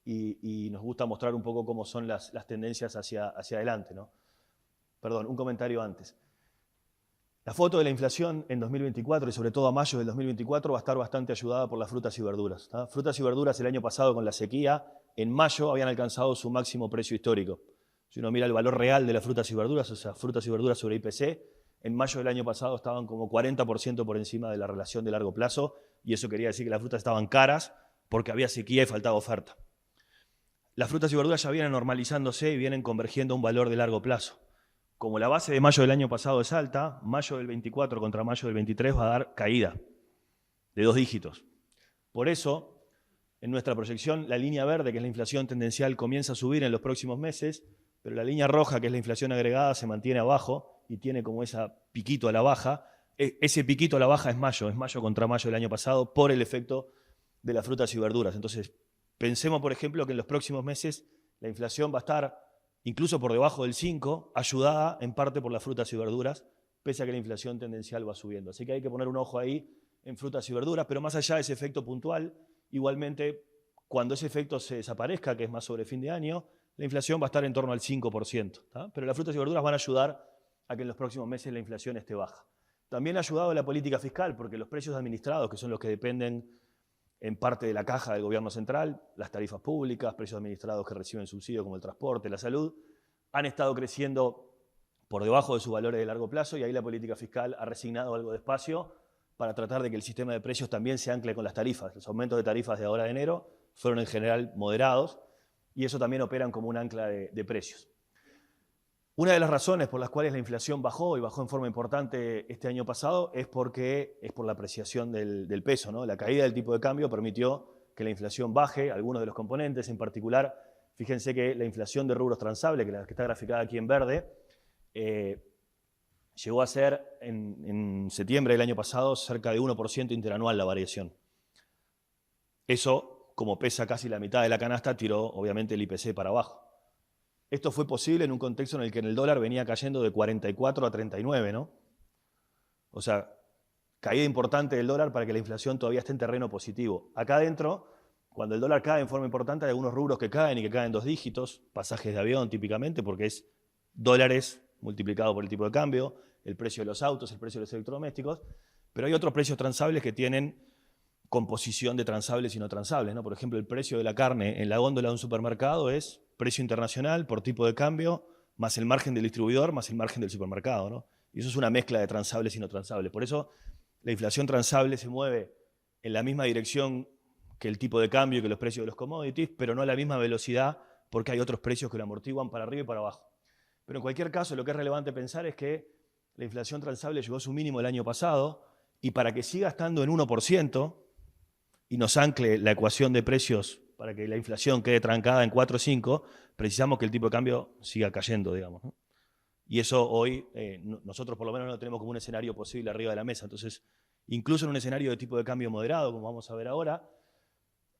y nos gusta mostrar un poco cómo son las tendencias hacia adelante, ¿no? Perdón, un comentario antes. La foto de la inflación en 2024 y sobre todo a mayo del 2024 va a estar bastante ayudada por las frutas y verduras, ¿tá? Frutas y verduras el año pasado con la sequía, en mayo habían alcanzado su máximo precio histórico. Si uno mira el valor real de las frutas y verduras, o sea, frutas y verduras sobre IPC, en mayo del año pasado estaban como 40% por encima de la relación de largo plazo, y eso quería decir que las frutas estaban caras porque había sequía y faltaba oferta. las frutas y verduras ya vienen normalizándose y vienen convergiendo a un valor de largo plazo. Como la base de mayo del año pasado es alta, mayo del 24 contra mayo del 23 va a dar caída de 2 dígitos. Por eso, en nuestra proyección, la línea verde, que es la inflación tendencial, comienza a subir en los próximos meses, pero la línea roja, que es la inflación agregada, se mantiene abajo y tiene como ese piquito a la baja. Ese piquito a la baja es mayo contra mayo del año pasado por el efecto de las frutas y verduras. Entonces, pensemos, por ejemplo, que en los próximos meses la inflación va a estar incluso por debajo del 5, ayudada en parte por las frutas y verduras, pese a que la inflación tendencial va subiendo. Así que hay que poner un ojo ahí en frutas y verduras, pero más allá de ese efecto puntual, igualmente, cuando ese efecto se desaparezca, que es más sobre fin de año, la inflación va a estar en torno al 5%. ¿Tá? Pero las frutas y verduras van a ayudar a que en los próximos meses la inflación esté baja. También ha ayudado la política fiscal, porque los precios administrados, que son los que dependen en parte de la caja del gobierno central, las tarifas públicas, precios administrados que reciben subsidio como el transporte, la salud, han estado creciendo por debajo de sus valores de largo plazo y ahí la política fiscal ha resignado algo de espacio para tratar de que el sistema de precios también se ancle con las tarifas. Los aumentos de tarifas de ahora de enero fueron en general moderados y eso también operan como un ancla de precios. Una de las razones por las cuales la inflación bajó y bajó en forma importante este año pasado es por la apreciación del peso, ¿no? La caída del tipo de cambio permitió que la inflación baje, algunos de los componentes, en particular, fíjense que la inflación de rubros transables, que es la que está graficada aquí en verde, llegó a ser en septiembre del año pasado cerca de 1% interanual la variación. Eso, como pesa casi la mitad de la canasta, tiró obviamente el IPC para abajo. Esto fue posible en un contexto en el que el dólar venía cayendo de 44 a 39, ¿no? O sea, caída importante del dólar para que la inflación todavía esté en terreno positivo. Acá adentro, cuando el dólar cae en forma importante, hay algunos rubros que caen y que caen 2 dígitos, pasajes de avión típicamente, porque es dólares multiplicado por el tipo de cambio, el precio de los autos, el precio de los electrodomésticos, pero hay otros precios transables que tienen composición de transables y no transables, ¿no? Por ejemplo, el precio de la carne en la góndola de un supermercado es precio internacional por tipo de cambio, más el margen del distribuidor, más el margen del supermercado, ¿no? Y eso es una mezcla de transables y no transables. Por eso la inflación transable se mueve en la misma dirección que el tipo de cambio y que los precios de los commodities, pero no a la misma velocidad porque hay otros precios que lo amortiguan para arriba y para abajo. Pero en cualquier caso, lo que es relevante pensar es que la inflación transable llegó a su mínimo el año pasado y para que siga estando en 1% y nos ancle la ecuación de precios para que la inflación quede trancada en 4 o 5, precisamos que el tipo de cambio siga cayendo, digamos, ¿no? Y eso hoy nosotros por lo menos no tenemos como un escenario posible arriba de la mesa. Entonces, incluso en un escenario de tipo de cambio moderado, como vamos a ver ahora,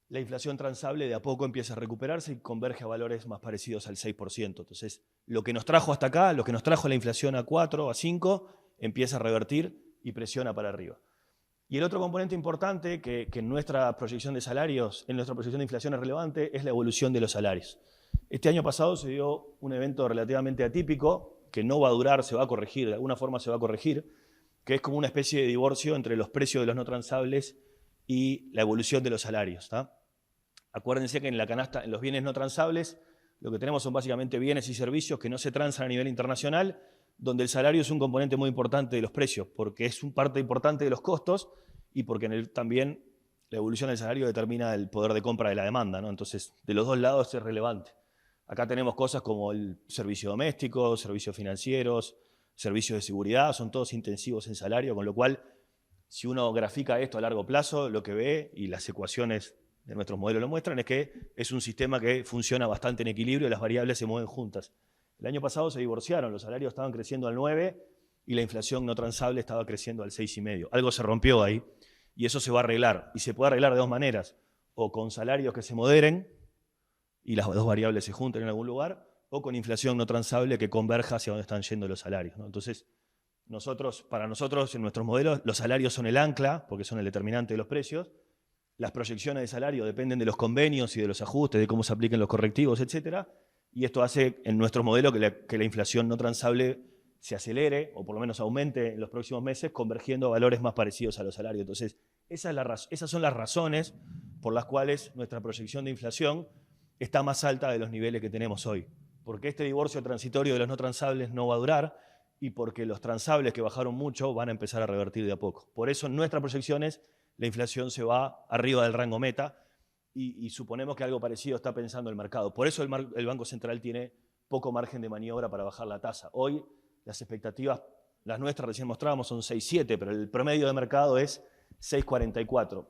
la inflación transable de a poco empieza a recuperarse y converge a valores más parecidos al 6%. Entonces, lo que nos trajo hasta acá, lo que nos trajo la inflación a 4, a 5, empieza a revertir y presiona para arriba. Y el otro componente importante que en nuestra proyección de salarios, en nuestra proyección de inflación es relevante, es la evolución de los salarios. Este año pasado se dio un evento relativamente atípico, que no va a durar, se va a corregir, de alguna forma se va a corregir, que es como una especie de divorcio entre los precios de los no transables y la evolución de los salarios, ¿tá? Acuérdense que en la canasta, en los bienes no transables, lo que tenemos son básicamente bienes y servicios que no se transan a nivel internacional, donde el salario es un componente muy importante de los precios, porque es una parte importante de los costos y porque también la evolución del salario determina el poder de compra de la demanda, ¿no? Entonces, de los dos lados es relevante. Acá tenemos cosas como el servicio doméstico, servicios financieros, servicios de seguridad, son todos intensivos en salario, con lo cual, si uno grafica esto a largo plazo, lo que ve, y las ecuaciones de nuestros modelos lo muestran, es que es un sistema que funciona bastante en equilibrio y las variables se mueven juntas. El año pasado se divorciaron, los salarios estaban creciendo al 9 y la inflación no transable estaba creciendo al 6,5. Algo se rompió ahí y eso se va a arreglar. Y se puede arreglar de dos maneras, o con salarios que se moderen y las dos variables se junten en algún lugar, o con inflación no transable que converja hacia donde están yendo los salarios, ¿no? Entonces, para nosotros, en nuestros modelos, los salarios son el ancla, porque son el determinante de los precios. Las proyecciones de salario dependen de los convenios y de los ajustes, de cómo se apliquen los correctivos, etcétera. Y esto hace en nuestro modelo que la inflación no transable se acelere o por lo menos aumente en los próximos meses, convergiendo a valores más parecidos a los salarios. Entonces, esas son las razones por las cuales nuestra proyección de inflación está más alta de los niveles que tenemos hoy. Porque este divorcio transitorio de los no transables no va a durar y porque los transables que bajaron mucho van a empezar a revertir de a poco. Por eso en nuestras proyecciones la inflación se va arriba del rango meta y suponemos que algo parecido está pensando el mercado. Por eso el Banco Central tiene poco margen de maniobra para bajar la tasa. Hoy las expectativas, las nuestras recién mostrábamos, son 6,7, pero el promedio de mercado es 6,44.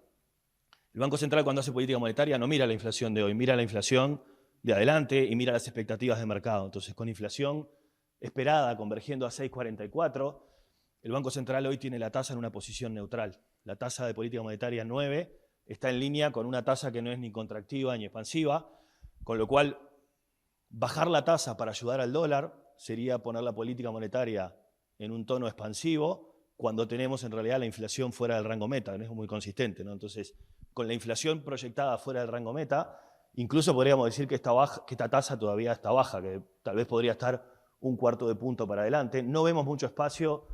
El Banco Central, cuando hace política monetaria, no mira la inflación de hoy, mira la inflación de adelante y mira las expectativas de mercado. Entonces, con inflación esperada convergiendo a 6,44, el Banco Central hoy tiene la tasa en una posición neutral. La tasa de política monetaria 9 está en línea con una tasa que no es ni contractiva ni expansiva, con lo cual bajar la tasa para ayudar al dólar sería poner la política monetaria en un tono expansivo cuando tenemos en realidad la inflación fuera del rango meta, no es muy consistente, ¿no? Entonces, con la inflación proyectada fuera del rango meta, incluso podríamos decir que esta tasa todavía está baja, que tal vez podría estar un cuarto de punto para adelante. No vemos mucho espacio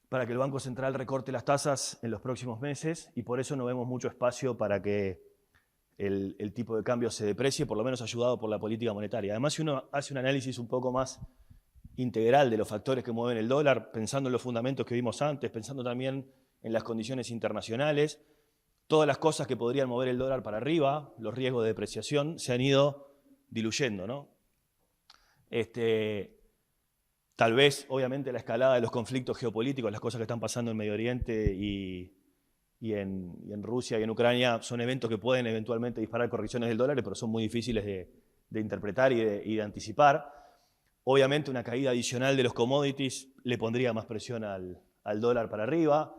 para que el Banco Central recorte las tasas en los próximos meses y por eso no vemos mucho espacio para que el tipo de cambio se deprecie, por lo menos ayudado por la política monetaria. Además, si uno hace un análisis un poco más integral de los factores que mueven el dólar, pensando en los fundamentos que vimos antes, pensando también en las condiciones internacionales, todas las cosas que podrían mover el dólar para arriba, los riesgos de depreciación, se han ido diluyendo, ¿no? Tal vez, obviamente, la escalada de los conflictos geopolíticos, las cosas que están pasando en Medio Oriente y en Rusia y en Ucrania, son eventos que pueden eventualmente disparar correcciones del dólar, pero son muy difíciles de interpretar y de anticipar. Obviamente, una caída adicional de los commodities le pondría más presión al dólar para arriba.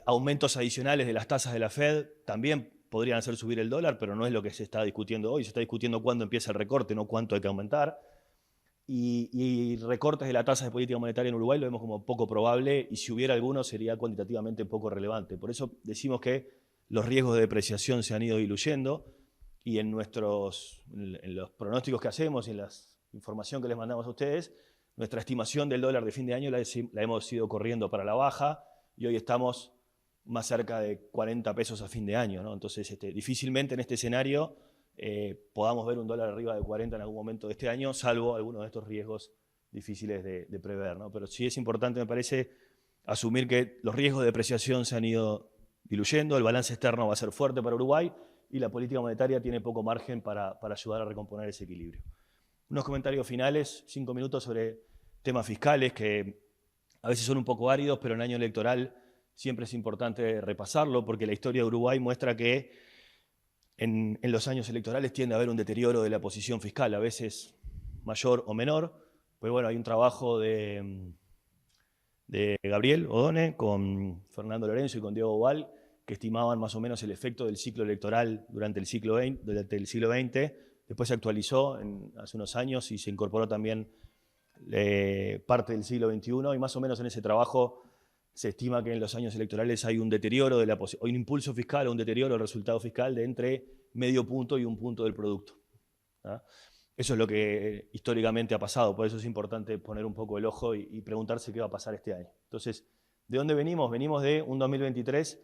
Aumentos adicionales de las tasas de la Fed también podrían hacer subir el dólar, pero no es lo que se está discutiendo hoy. Se está discutiendo cuándo empieza el recorte, no cuánto hay que aumentar. Y recortes de la tasa de política monetaria en Uruguay lo vemos como poco probable y si hubiera alguno sería cuantitativamente poco relevante. Por eso decimos que los riesgos de depreciación se han ido diluyendo y en los pronósticos que hacemos y en la información que les mandamos a ustedes, nuestra estimación del dólar de fin de año la hemos ido corriendo para la baja y hoy estamos más cerca de 40 pesos a fin de año, ¿no? Entonces, difícilmente en este escenario podamos ver un dólar arriba de 40 en algún momento de este año, salvo algunos de estos riesgos difíciles de prever, ¿no? Pero sí es importante, me parece, asumir que los riesgos de depreciación se han ido diluyendo, el balance externo va a ser fuerte para Uruguay y la política monetaria tiene poco margen para ayudar a recomponer ese equilibrio. Unos comentarios finales, 5 minutos sobre temas fiscales que a veces son un poco áridos, pero en año electoral siempre es importante repasarlo porque la historia de Uruguay muestra que en los años electorales tiende a haber un deterioro de la posición fiscal, a veces mayor o menor, pero bueno, hay un trabajo de Gabriel Odone con Fernando Lorenzo y con Diego Boal que estimaban más o menos el efecto del ciclo electoral durante el siglo XX. Después se actualizó hace unos años y se incorporó también parte del siglo XXI y más o menos en ese trabajo se estima que en los años electorales hay un deterioro, un impulso fiscal o un deterioro del resultado fiscal de entre medio punto y un punto del producto. ¿Ah? Eso es lo que históricamente ha pasado, por eso es importante poner un poco el ojo y preguntarse qué va a pasar este año. Entonces, ¿de dónde venimos? Venimos de un 2023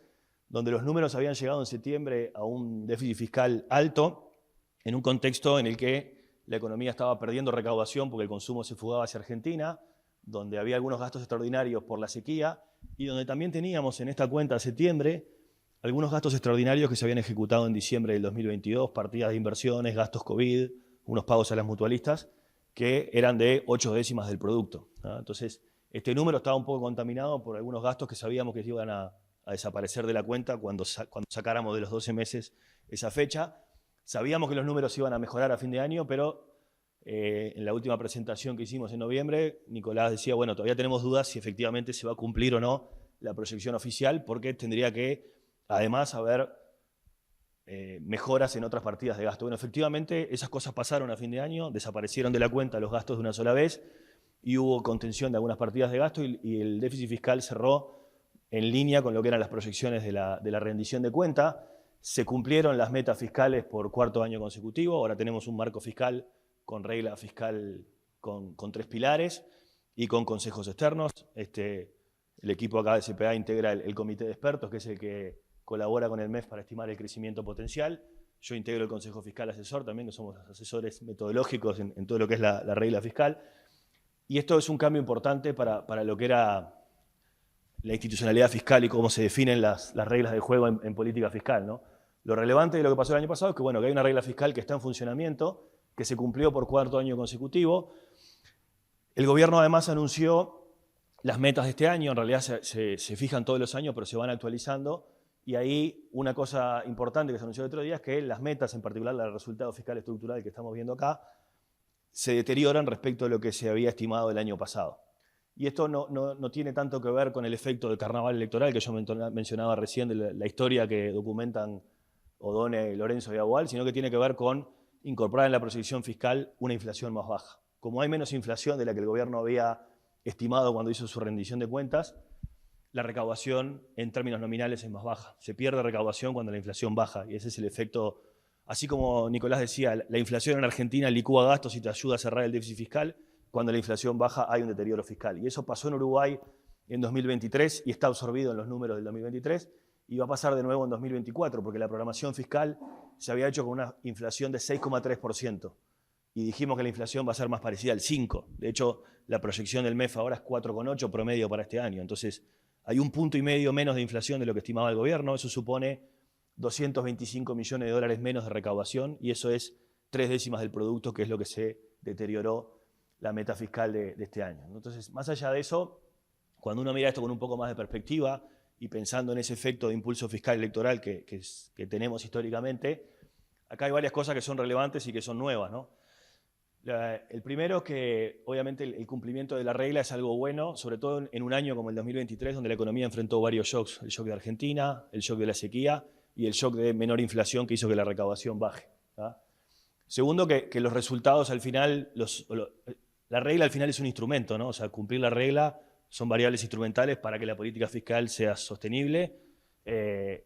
donde los números habían llegado en septiembre a un déficit fiscal alto, en un contexto en el que la economía estaba perdiendo recaudación porque el consumo se fugaba hacia Argentina, donde había algunos gastos extraordinarios por la sequía y donde también teníamos en esta cuenta de septiembre algunos gastos extraordinarios que se habían ejecutado en diciembre del 2022, partidas de inversiones, gastos COVID, unos pagos a las mutualistas, que eran de 0,8 del producto, ¿no? Entonces, este número estaba un poco contaminado por algunos gastos que sabíamos que iban a desaparecer de la cuenta cuando sacáramos de los 12 meses esa fecha. Sabíamos que los números iban a mejorar a fin de año, pero en la última presentación que hicimos en noviembre, Nicolás decía, bueno, todavía tenemos dudas si efectivamente se va a cumplir o no la proyección oficial, porque tendría que, además, haber mejoras en otras partidas de gasto. Bueno, efectivamente, esas cosas pasaron a fin de año, desaparecieron de la cuenta los gastos de una sola vez y hubo contención de algunas partidas de gasto y el déficit fiscal cerró en línea con lo que eran las proyecciones de la rendición de cuenta. Se cumplieron las metas fiscales por cuarto año consecutivo, ahora tenemos un marco fiscal con regla fiscal con 3 pilares y con consejos externos. El equipo acá de CPA integra el comité de expertos, que es el que colabora con el MEF para estimar el crecimiento potencial. Yo integro el Consejo Fiscal Asesor también, que somos asesores metodológicos en todo lo que es la regla fiscal. Y esto es un cambio importante para lo que era la institucionalidad fiscal y cómo se definen las reglas de juego en política fiscal, ¿no? Lo relevante de lo que pasó el año pasado es que, bueno, que hay una regla fiscal que está en funcionamiento, que se cumplió por 4º año consecutivo. El gobierno además anunció las metas de este año, en realidad se fijan todos los años, pero se van actualizando. Y ahí una cosa importante que se anunció el otro día es que las metas, en particular el resultado fiscal estructural que estamos viendo acá, se deterioran respecto a lo que se había estimado el año pasado. Y esto no tiene tanto que ver con el efecto del carnaval electoral que yo mencionaba recién, de la historia que documentan Odone, Lorenzo y Agual, sino que tiene que ver con incorporar en la proyección fiscal una inflación más baja. Como hay menos inflación de la que el gobierno había estimado cuando hizo su rendición de cuentas, la recaudación en términos nominales es más baja. Se pierde recaudación cuando la inflación baja, y ese es el efecto. Así como Nicolás decía, la inflación en Argentina licúa gastos y te ayuda a cerrar el déficit fiscal, cuando la inflación baja hay un deterioro fiscal. Y eso pasó en Uruguay en 2023 y está absorbido en los números del 2023 y va a pasar de nuevo en 2024, porque la programación fiscal se había hecho con una inflación de 6,3%. Y dijimos que la inflación va a ser más parecida al 5%. De hecho, la proyección del MEF ahora es 4,8% promedio para este año. Entonces, hay 1,5 puntos menos de inflación de lo que estimaba el gobierno. Eso supone 225 millones de dólares menos de recaudación y eso es 0,3 del producto, que es lo que se deterioró la meta fiscal de este año. Entonces, más allá de eso, cuando uno mira esto con un poco más de perspectiva y pensando en ese efecto de impulso fiscal electoral que tenemos históricamente, acá hay varias cosas que son relevantes y que son nuevas, ¿no? El primero es que, obviamente, el cumplimiento de la regla es algo bueno, sobre todo en un año como el 2023, donde la economía enfrentó varios shocks. El shock de Argentina, el shock de la sequía y el shock de menor inflación que hizo que la recaudación baje, ¿tá? Segundo, que los resultados al final, la regla al final es un instrumento, ¿no? O sea, cumplir la regla son variables instrumentales para que la política fiscal sea sostenible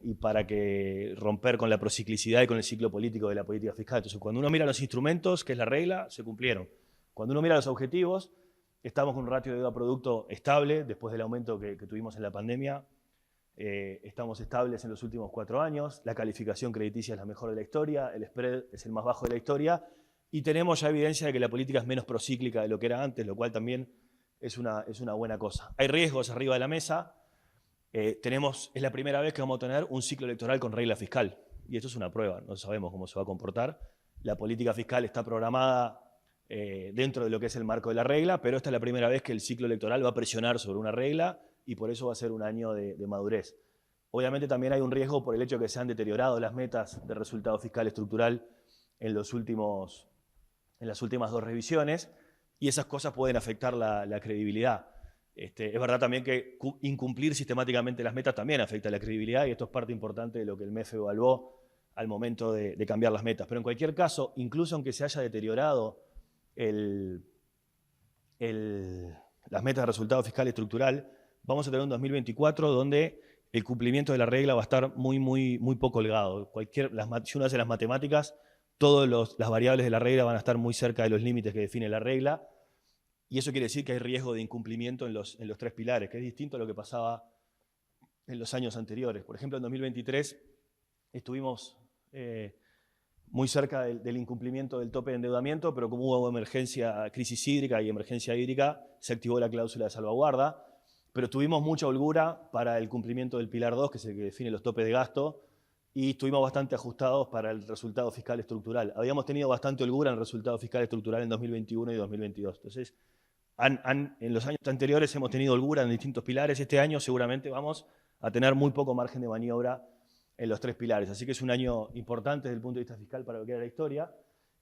y para que romper con la prociclicidad y con el ciclo político de la política fiscal. Entonces, cuando uno mira los instrumentos, que es la regla, se cumplieron. Cuando uno mira los objetivos, estamos con un ratio de deuda producto estable después del aumento que tuvimos en la pandemia. Estamos estables en los últimos 4 años, la calificación crediticia es la mejor de la historia, el spread es el más bajo de la historia y tenemos ya evidencia de que la política es menos procíclica de lo que era antes, lo cual también es una buena cosa. Hay riesgos arriba de la mesa. Es la primera vez que vamos a tener un ciclo electoral con regla fiscal y esto es una prueba, no sabemos cómo se va a comportar. La política fiscal está programada dentro de lo que es el marco de la regla, pero esta es la primera vez que el ciclo electoral va a presionar sobre una regla y por eso va a ser un año de madurez. Obviamente también hay un riesgo por el hecho de que se han deteriorado las metas de resultado fiscal estructural en las últimas 2 revisiones y esas cosas pueden afectar la credibilidad. Es verdad también que incumplir sistemáticamente las metas también afecta la credibilidad y esto es parte importante de lo que el MEF evaluó al momento de cambiar las metas. Pero en cualquier caso, incluso aunque se haya deteriorado las metas de resultado fiscal estructural, vamos a tener un 2024 donde el cumplimiento de la regla va a estar muy poco holgado. Si uno hace las matemáticas, todas las variables de la regla van a estar muy cerca de los límites que define la regla y eso quiere decir que hay riesgo de incumplimiento en los 3 pilares, que es distinto a lo que pasaba en los años anteriores. Por ejemplo, en 2023 estuvimos muy cerca del incumplimiento del tope de endeudamiento, pero como hubo crisis hídrica y emergencia hídrica, se activó la cláusula de salvaguarda. Pero tuvimos mucha holgura para el cumplimiento del Pilar 2, que es el que define los topes de gasto, y estuvimos bastante ajustados para el resultado fiscal estructural. Habíamos tenido bastante holgura en el resultado fiscal estructural en 2021 y 2022. Entonces, en los años anteriores hemos tenido holgura en distintos pilares. Este año seguramente vamos a tener muy poco margen de maniobra en los 3 pilares. Así que es un año importante desde el punto de vista fiscal para lo que era la historia.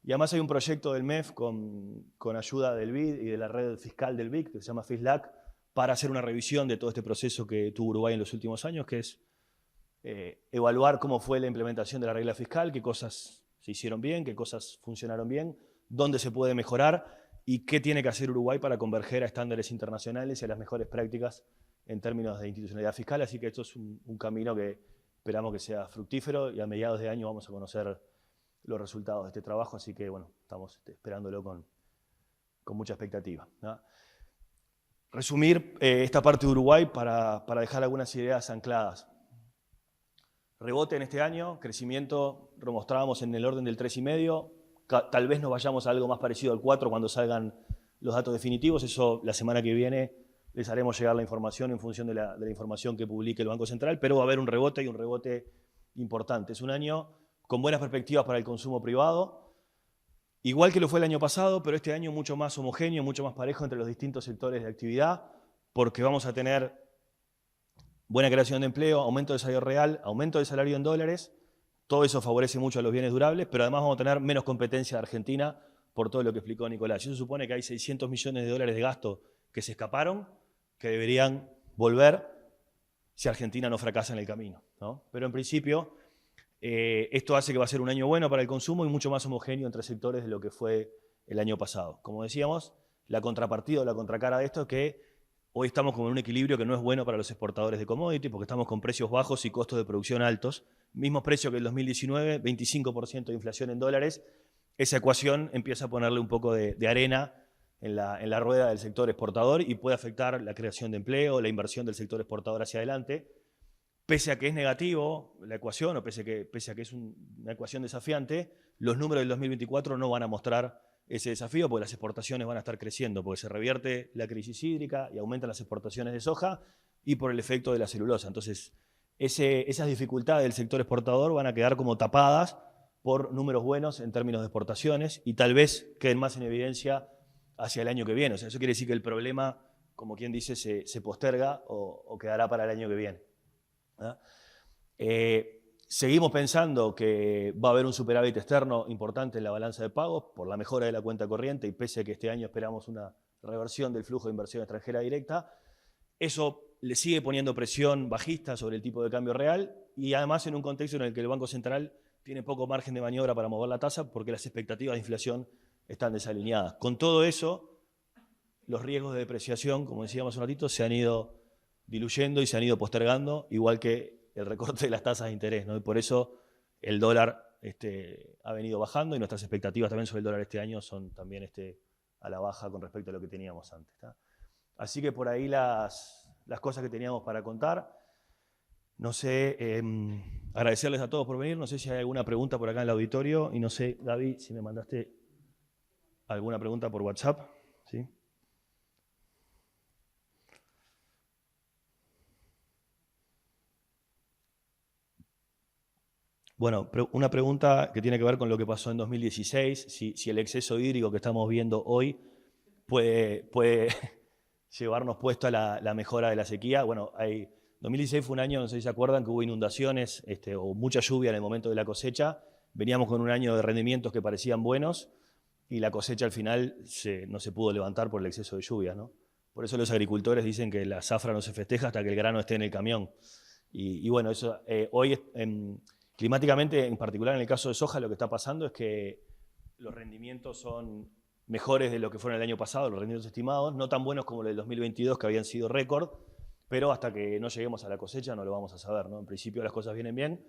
Y además hay un proyecto del MEF con ayuda del BID y de la red fiscal del BIC, que se llama FISLAC, para hacer una revisión de todo este proceso que tuvo Uruguay en los últimos años, que es evaluar cómo fue la implementación de la regla fiscal, qué cosas se hicieron bien, qué cosas funcionaron bien, dónde se puede mejorar y qué tiene que hacer Uruguay para converger a estándares internacionales y a las mejores prácticas en términos de institucionalidad fiscal. Así que esto es un camino que esperamos que sea fructífero y a mediados de año vamos a conocer los resultados de este trabajo, así que bueno, estamos esperándolo con mucha expectativa, ¿no? Resumir esta parte de Uruguay para dejar algunas ideas ancladas. Rebote en este año, crecimiento, lo mostrábamos en el orden del 3,5, tal vez nos vayamos a algo más parecido al 4 cuando salgan los datos definitivos, eso la semana que viene les haremos llegar la información en función de la información que publique el Banco Central, pero va a haber un rebote y un rebote importante. Es un año con buenas perspectivas para el consumo privado, igual que lo fue el año pasado, pero este año mucho más homogéneo, mucho más parejo entre los distintos sectores de actividad, porque vamos a tener buena creación de empleo, aumento del salario real, aumento del salario en dólares. Todo eso favorece mucho a los bienes durables, pero además vamos a tener menos competencia de Argentina por todo lo que explicó Nicolás. Y eso supone que hay 600 millones de dólares de gasto que se escaparon, que deberían volver si Argentina no fracasa en el camino, ¿no? Pero en principio, esto hace que va a ser un año bueno para el consumo y mucho más homogéneo entre sectores de lo que fue el año pasado. Como decíamos, la contrapartida o la contracara de esto es que hoy estamos con un equilibrio que no es bueno para los exportadores de commodities porque estamos con precios bajos y costos de producción altos. Mismos precios que el 2019, 25% de inflación en dólares. Esa ecuación empieza a ponerle un poco de arena en la rueda del sector exportador y puede afectar la creación de empleo, la inversión del sector exportador hacia adelante. Pese a que es negativo la ecuación, o pese a que es una ecuación desafiante, los números del 2024 no van a mostrar ese desafío porque las exportaciones van a estar creciendo, porque se revierte la crisis hídrica y aumentan las exportaciones de soja y por el efecto de la celulosa. Entonces, esas dificultades del sector exportador van a quedar como tapadas por números buenos en términos de exportaciones y tal vez queden más en evidencia hacia el año que viene. O sea, eso quiere decir que el problema, como quien dice, se posterga o quedará para el año que viene. ¿Ah? Seguimos pensando que va a haber un superávit externo importante en la balanza de pagos por la mejora de la cuenta corriente y pese a que este año esperamos una reversión del flujo de inversión extranjera directa, eso le sigue poniendo presión bajista sobre el tipo de cambio real y además en un contexto en el que el Banco Central tiene poco margen de maniobra para mover la tasa porque las expectativas de inflación están desalineadas. Con todo eso, los riesgos de depreciación, como decíamos un ratito, se han ido diluyendo y se han ido postergando, igual que el recorte de las tasas de interés, ¿no? Y por eso el dólar ha venido bajando y nuestras expectativas también sobre el dólar este año son también a la baja con respecto a lo que teníamos antes, ¿tá? Así que por ahí las cosas que teníamos para contar. No sé, agradecerles a todos por venir. No sé si hay alguna pregunta por acá en el auditorio. Y no sé, Gaby, si me mandaste alguna pregunta por WhatsApp. ¿Sí? Bueno, una pregunta que tiene que ver con lo que pasó en 2016. Si el exceso hídrico que estamos viendo hoy puede llevarnos puesto a la mejora de la sequía. Bueno, 2016 fue un año, no sé si se acuerdan, que hubo inundaciones o mucha lluvia en el momento de la cosecha. Veníamos con un año de rendimientos que parecían buenos y la cosecha al final no se pudo levantar por el exceso de lluvia, ¿no? Por eso los agricultores dicen que la zafra no se festeja hasta que el grano esté en el camión. Y bueno, eso hoy climáticamente, en particular en el caso de soja, lo que está pasando es que los rendimientos son mejores de lo que fueron el año pasado, los rendimientos estimados, no tan buenos como los del 2022, que habían sido récord, pero hasta que no lleguemos a la cosecha no lo vamos a saber, ¿no? En principio las cosas vienen bien.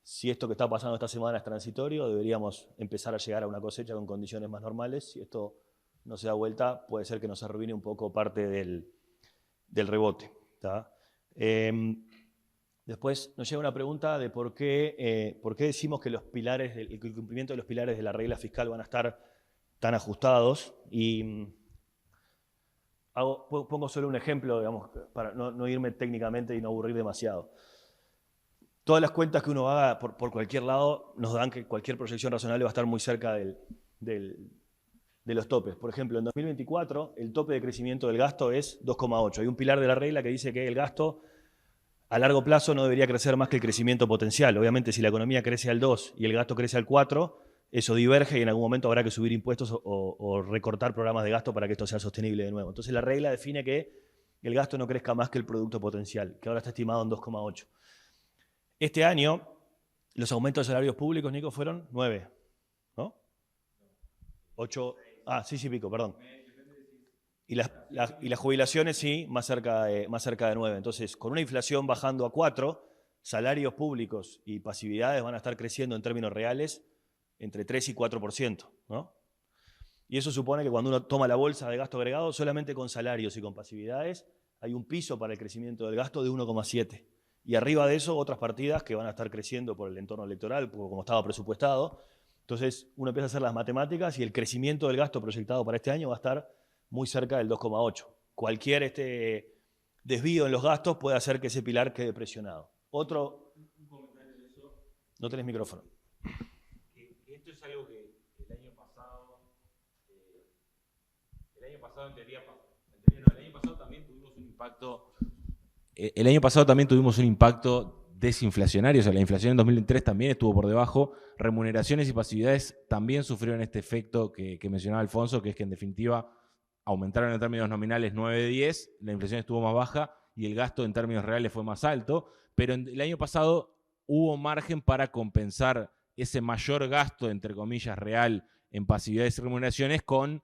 Si esto que está pasando esta semana es transitorio, deberíamos empezar a llegar a una cosecha con condiciones más normales. Si esto no se da vuelta, puede ser que nos arruine un poco parte del rebote, ¿tá? Después nos llega una pregunta de por qué decimos que el cumplimiento de los pilares de la regla fiscal van a estar tan ajustados. Y pongo solo un ejemplo, digamos, para no irme técnicamente y no aburrir demasiado. Todas las cuentas que uno haga por cualquier lado nos dan que cualquier proyección razonable va a estar muy cerca de los topes. Por ejemplo, en 2024 el tope de crecimiento del gasto es 2,8. Hay un pilar de la regla que dice que el gasto a largo plazo no debería crecer más que el crecimiento potencial. Obviamente, si la economía crece al 2 y el gasto crece al 4, eso diverge y en algún momento habrá que subir impuestos o recortar programas de gasto para que esto sea sostenible de nuevo. Entonces la regla define que el gasto no crezca más que el producto potencial, que ahora está estimado en 2,8. Este año los aumentos de salarios públicos, Nico, fueron 9, ¿no? 8, sí, pico, perdón. Y las jubilaciones sí, más cerca de 9. Entonces, con una inflación bajando a 4, salarios públicos y pasividades van a estar creciendo en términos reales entre 3 y 4%, ¿no? Y eso supone que cuando uno toma la bolsa de gasto agregado, solamente con salarios y con pasividades, hay un piso para el crecimiento del gasto de 1,7. Y arriba de eso, otras partidas que van a estar creciendo por el entorno electoral, como estaba presupuestado. Entonces, uno empieza a hacer las matemáticas y el crecimiento del gasto proyectado para este año va a estar muy cerca del 2,8. Cualquier desvío en los gastos puede hacer que ese pilar quede presionado. Un comentario de eso. No tenés micrófono. Esto es algo que el año pasado en teoría no, el año pasado también tuvimos un impacto. El año pasado también tuvimos un impacto desinflacionario, o sea, la inflación en 2003 también estuvo por debajo. Remuneraciones y pasividades también sufrieron este efecto que mencionaba Alfonso, que es que en definitiva aumentaron en términos nominales 9-10, la inflación estuvo más baja y el gasto en términos reales fue más alto, pero el año pasado hubo margen para compensar ese mayor gasto, entre comillas, real en pasividades y remuneraciones con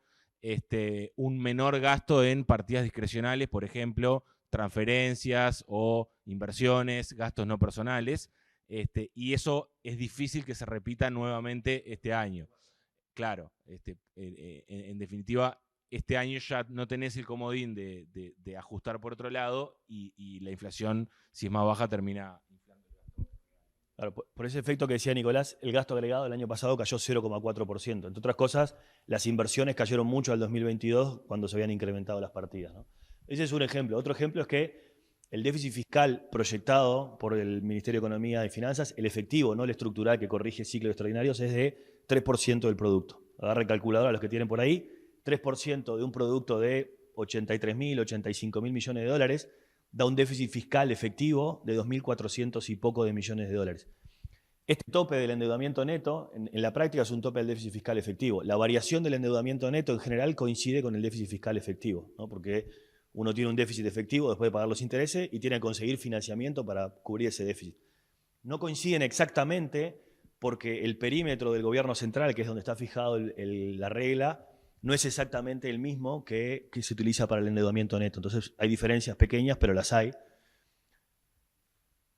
un menor gasto en partidas discrecionales, por ejemplo, transferencias o inversiones, gastos no personales, y eso es difícil que se repita nuevamente este año. Claro, en definitiva, este año ya no tenés el comodín de ajustar por otro lado y la inflación, si es más baja, termina inflando el gasto. Claro, por ese efecto que decía Nicolás, el gasto agregado el año pasado cayó 0,4%. Entre otras cosas, las inversiones cayeron mucho al 2022 cuando se habían incrementado las partidas, ¿no? Ese es un ejemplo. Otro ejemplo es que el déficit fiscal proyectado por el Ministerio de Economía y Finanzas, el efectivo, no el estructural que corrige ciclos extraordinarios, es de 3% del producto. Agarre calculadora los que tienen por ahí, 3% de un producto de 83.000, 85.000 millones de dólares, da un déficit fiscal efectivo de 2.400 y poco de millones de dólares. Este tope del endeudamiento neto, en la práctica es un tope del déficit fiscal efectivo. La variación del endeudamiento neto en general coincide con el déficit fiscal efectivo, ¿no? Porque uno tiene un déficit efectivo después de pagar los intereses y tiene que conseguir financiamiento para cubrir ese déficit. No coinciden exactamente porque el perímetro del gobierno central, que es donde está fijado la regla, no es exactamente el mismo que se utiliza para el endeudamiento neto. Entonces hay diferencias pequeñas, pero las hay.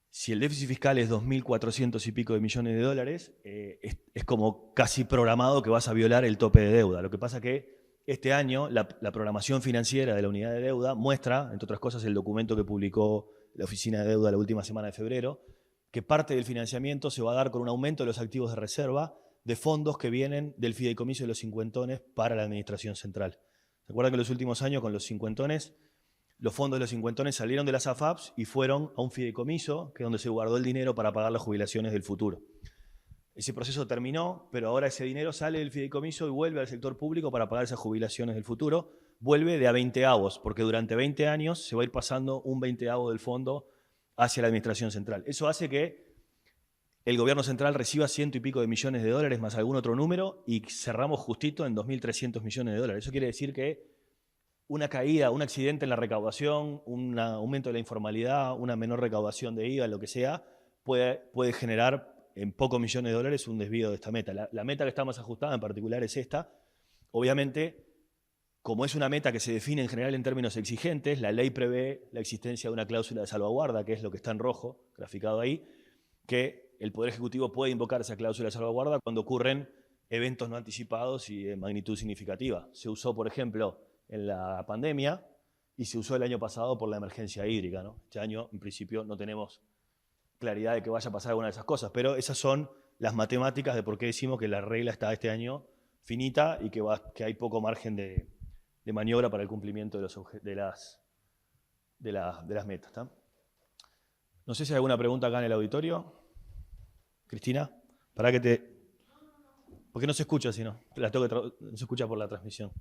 Si el déficit fiscal es 2.400 y pico de millones de dólares, es como casi programado que vas a violar el tope de deuda. Lo que pasa que este año la programación financiera de la unidad de deuda muestra, entre otras cosas, el documento que publicó la Oficina de Deuda la última semana de febrero, que parte del financiamiento se va a dar con un aumento de los activos de reserva de fondos que vienen del fideicomiso de los cincuentones para la administración central. ¿Se acuerdan que en los últimos años con los cincuentones, los fondos de los cincuentones salieron de las AFAPs y fueron a un fideicomiso, que es donde se guardó el dinero para pagar las jubilaciones del futuro? Ese proceso terminó, pero ahora ese dinero sale del fideicomiso y vuelve al sector público para pagar esas jubilaciones del futuro. Vuelve de a 20avos, porque durante 20 años se va a ir pasando un 20avo del fondo hacia la administración central. Eso hace que el gobierno central reciba 100 y pico de millones de dólares más algún otro número y cerramos justito en 2.300 millones de dólares. Eso quiere decir que una caída, un accidente en la recaudación, un aumento de la informalidad, una menor recaudación de IVA, lo que sea, puede generar en pocos millones de dólares un desvío de esta meta. La meta que está más ajustada en particular es esta. Obviamente, como es una meta que se define en general en términos exigentes, la ley prevé la existencia de una cláusula de salvaguarda, que es lo que está en rojo, graficado ahí, que el Poder Ejecutivo puede invocar esa cláusula de salvaguarda cuando ocurren eventos no anticipados y de magnitud significativa. Se usó, por ejemplo, en la pandemia y se usó el año pasado por la emergencia hídrica, ¿no? Este año, en principio, no tenemos claridad de que vaya a pasar alguna de esas cosas, pero esas son las matemáticas de por qué decimos que la regla está este año finita y que hay poco margen de maniobra para el cumplimiento de las metas, ¿tá? No sé si hay alguna pregunta acá en el auditorio. Cristina, para que te... Porque no se escucha, si no. No se escucha por la transmisión.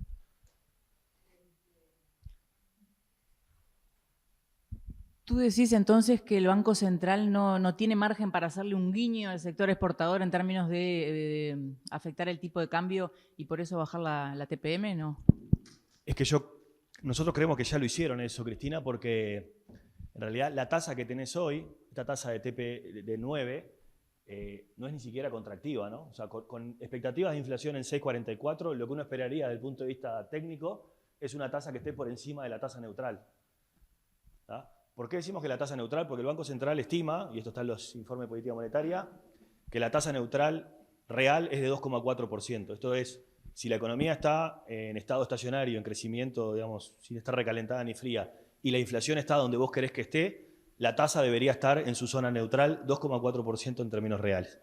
Tú decís entonces que el Banco Central no tiene margen para hacerle un guiño al sector exportador en términos de afectar el tipo de cambio y por eso bajar la TPM, ¿no? Es que nosotros creemos que ya lo hicieron eso, Cristina, porque en realidad la tasa que tenés hoy, esta tasa de 9, no es ni siquiera contractiva, ¿no? O sea, con expectativas de inflación en 6,44, lo que uno esperaría desde el punto de vista técnico es una tasa que esté por encima de la tasa neutral, ¿tá? ¿Por qué decimos que la tasa neutral? Porque el Banco Central estima, y esto está en los informes de política monetaria, que la tasa neutral real es de 2,4%. Esto es, si la economía está en estado estacionario, en crecimiento, digamos, sin estar recalentada ni fría, y la inflación está donde vos querés que esté, la tasa debería estar en su zona neutral, 2,4% en términos reales.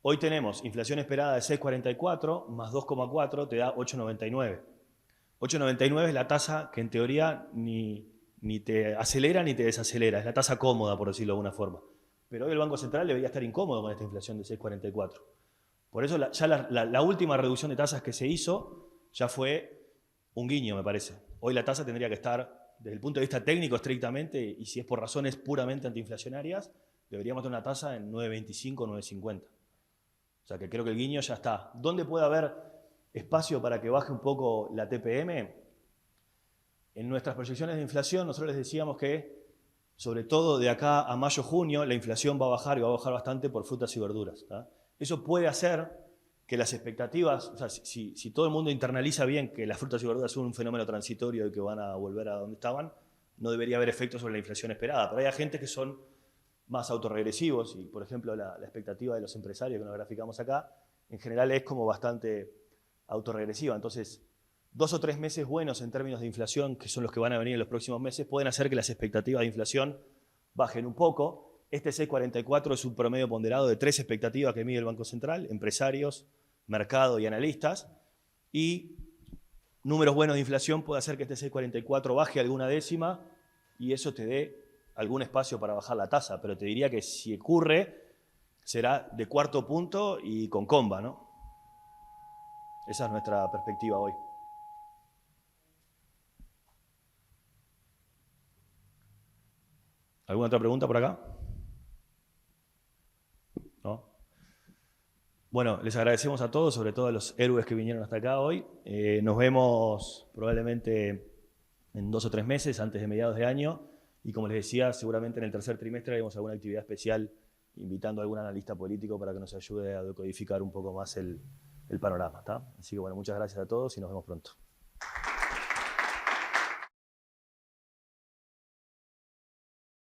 Hoy tenemos inflación esperada de 6,44 más 2,4 te da 8,99. 8,99 es la tasa que en teoría ni te acelera ni te desacelera, es la tasa cómoda, por decirlo de alguna forma. pero hoy el Banco Central debería estar incómodo con esta inflación de 6,44. Por eso ya la última reducción de tasas que se hizo ya fue un guiño, me parece. Hoy la tasa tendría que estar, desde el punto de vista técnico estrictamente, y si es por razones puramente antiinflacionarias, deberíamos tener una tasa en 9,25, 9,50. O sea que creo que el guiño ya está. ¿Dónde puede haber espacio para que baje un poco la TPM? En nuestras proyecciones de inflación nosotros les decíamos que, sobre todo de acá a mayo-junio, la inflación va a bajar y va a bajar bastante por frutas y verduras. ¿Tá? Eso puede hacer que las expectativas, o sea, si todo el mundo internaliza bien que las frutas y verduras son un fenómeno transitorio y que van a volver a donde estaban, no debería haber efectos sobre la inflación esperada. Pero hay agentes que son más autorregresivos y, por ejemplo, la expectativa de los empresarios que nos graficamos acá, en general es como bastante autorregresiva. Entonces, 2 o 3 meses buenos en términos de inflación, que son los que van a venir en los próximos meses, pueden hacer que las expectativas de inflación bajen un poco. Este 6,44 es un promedio ponderado de 3 expectativas que mide el Banco Central, empresarios, mercado y analistas. Y números buenos de inflación puede hacer que este 6,44 baje alguna décima y eso te dé algún espacio para bajar la tasa. Pero te diría que si ocurre, será de cuarto punto y con comba, ¿no? Esa es nuestra perspectiva hoy. ¿Alguna otra pregunta por acá? ¿No? Bueno, les agradecemos a todos, sobre todo a los héroes que vinieron hasta acá hoy. Nos vemos probablemente en 2 o 3 meses, antes de mediados de año. Y como les decía, seguramente en el tercer trimestre haremos alguna actividad especial invitando a algún analista político para que nos ayude a decodificar un poco más el panorama. ¿Tá? Así que bueno, muchas gracias a todos y nos vemos pronto.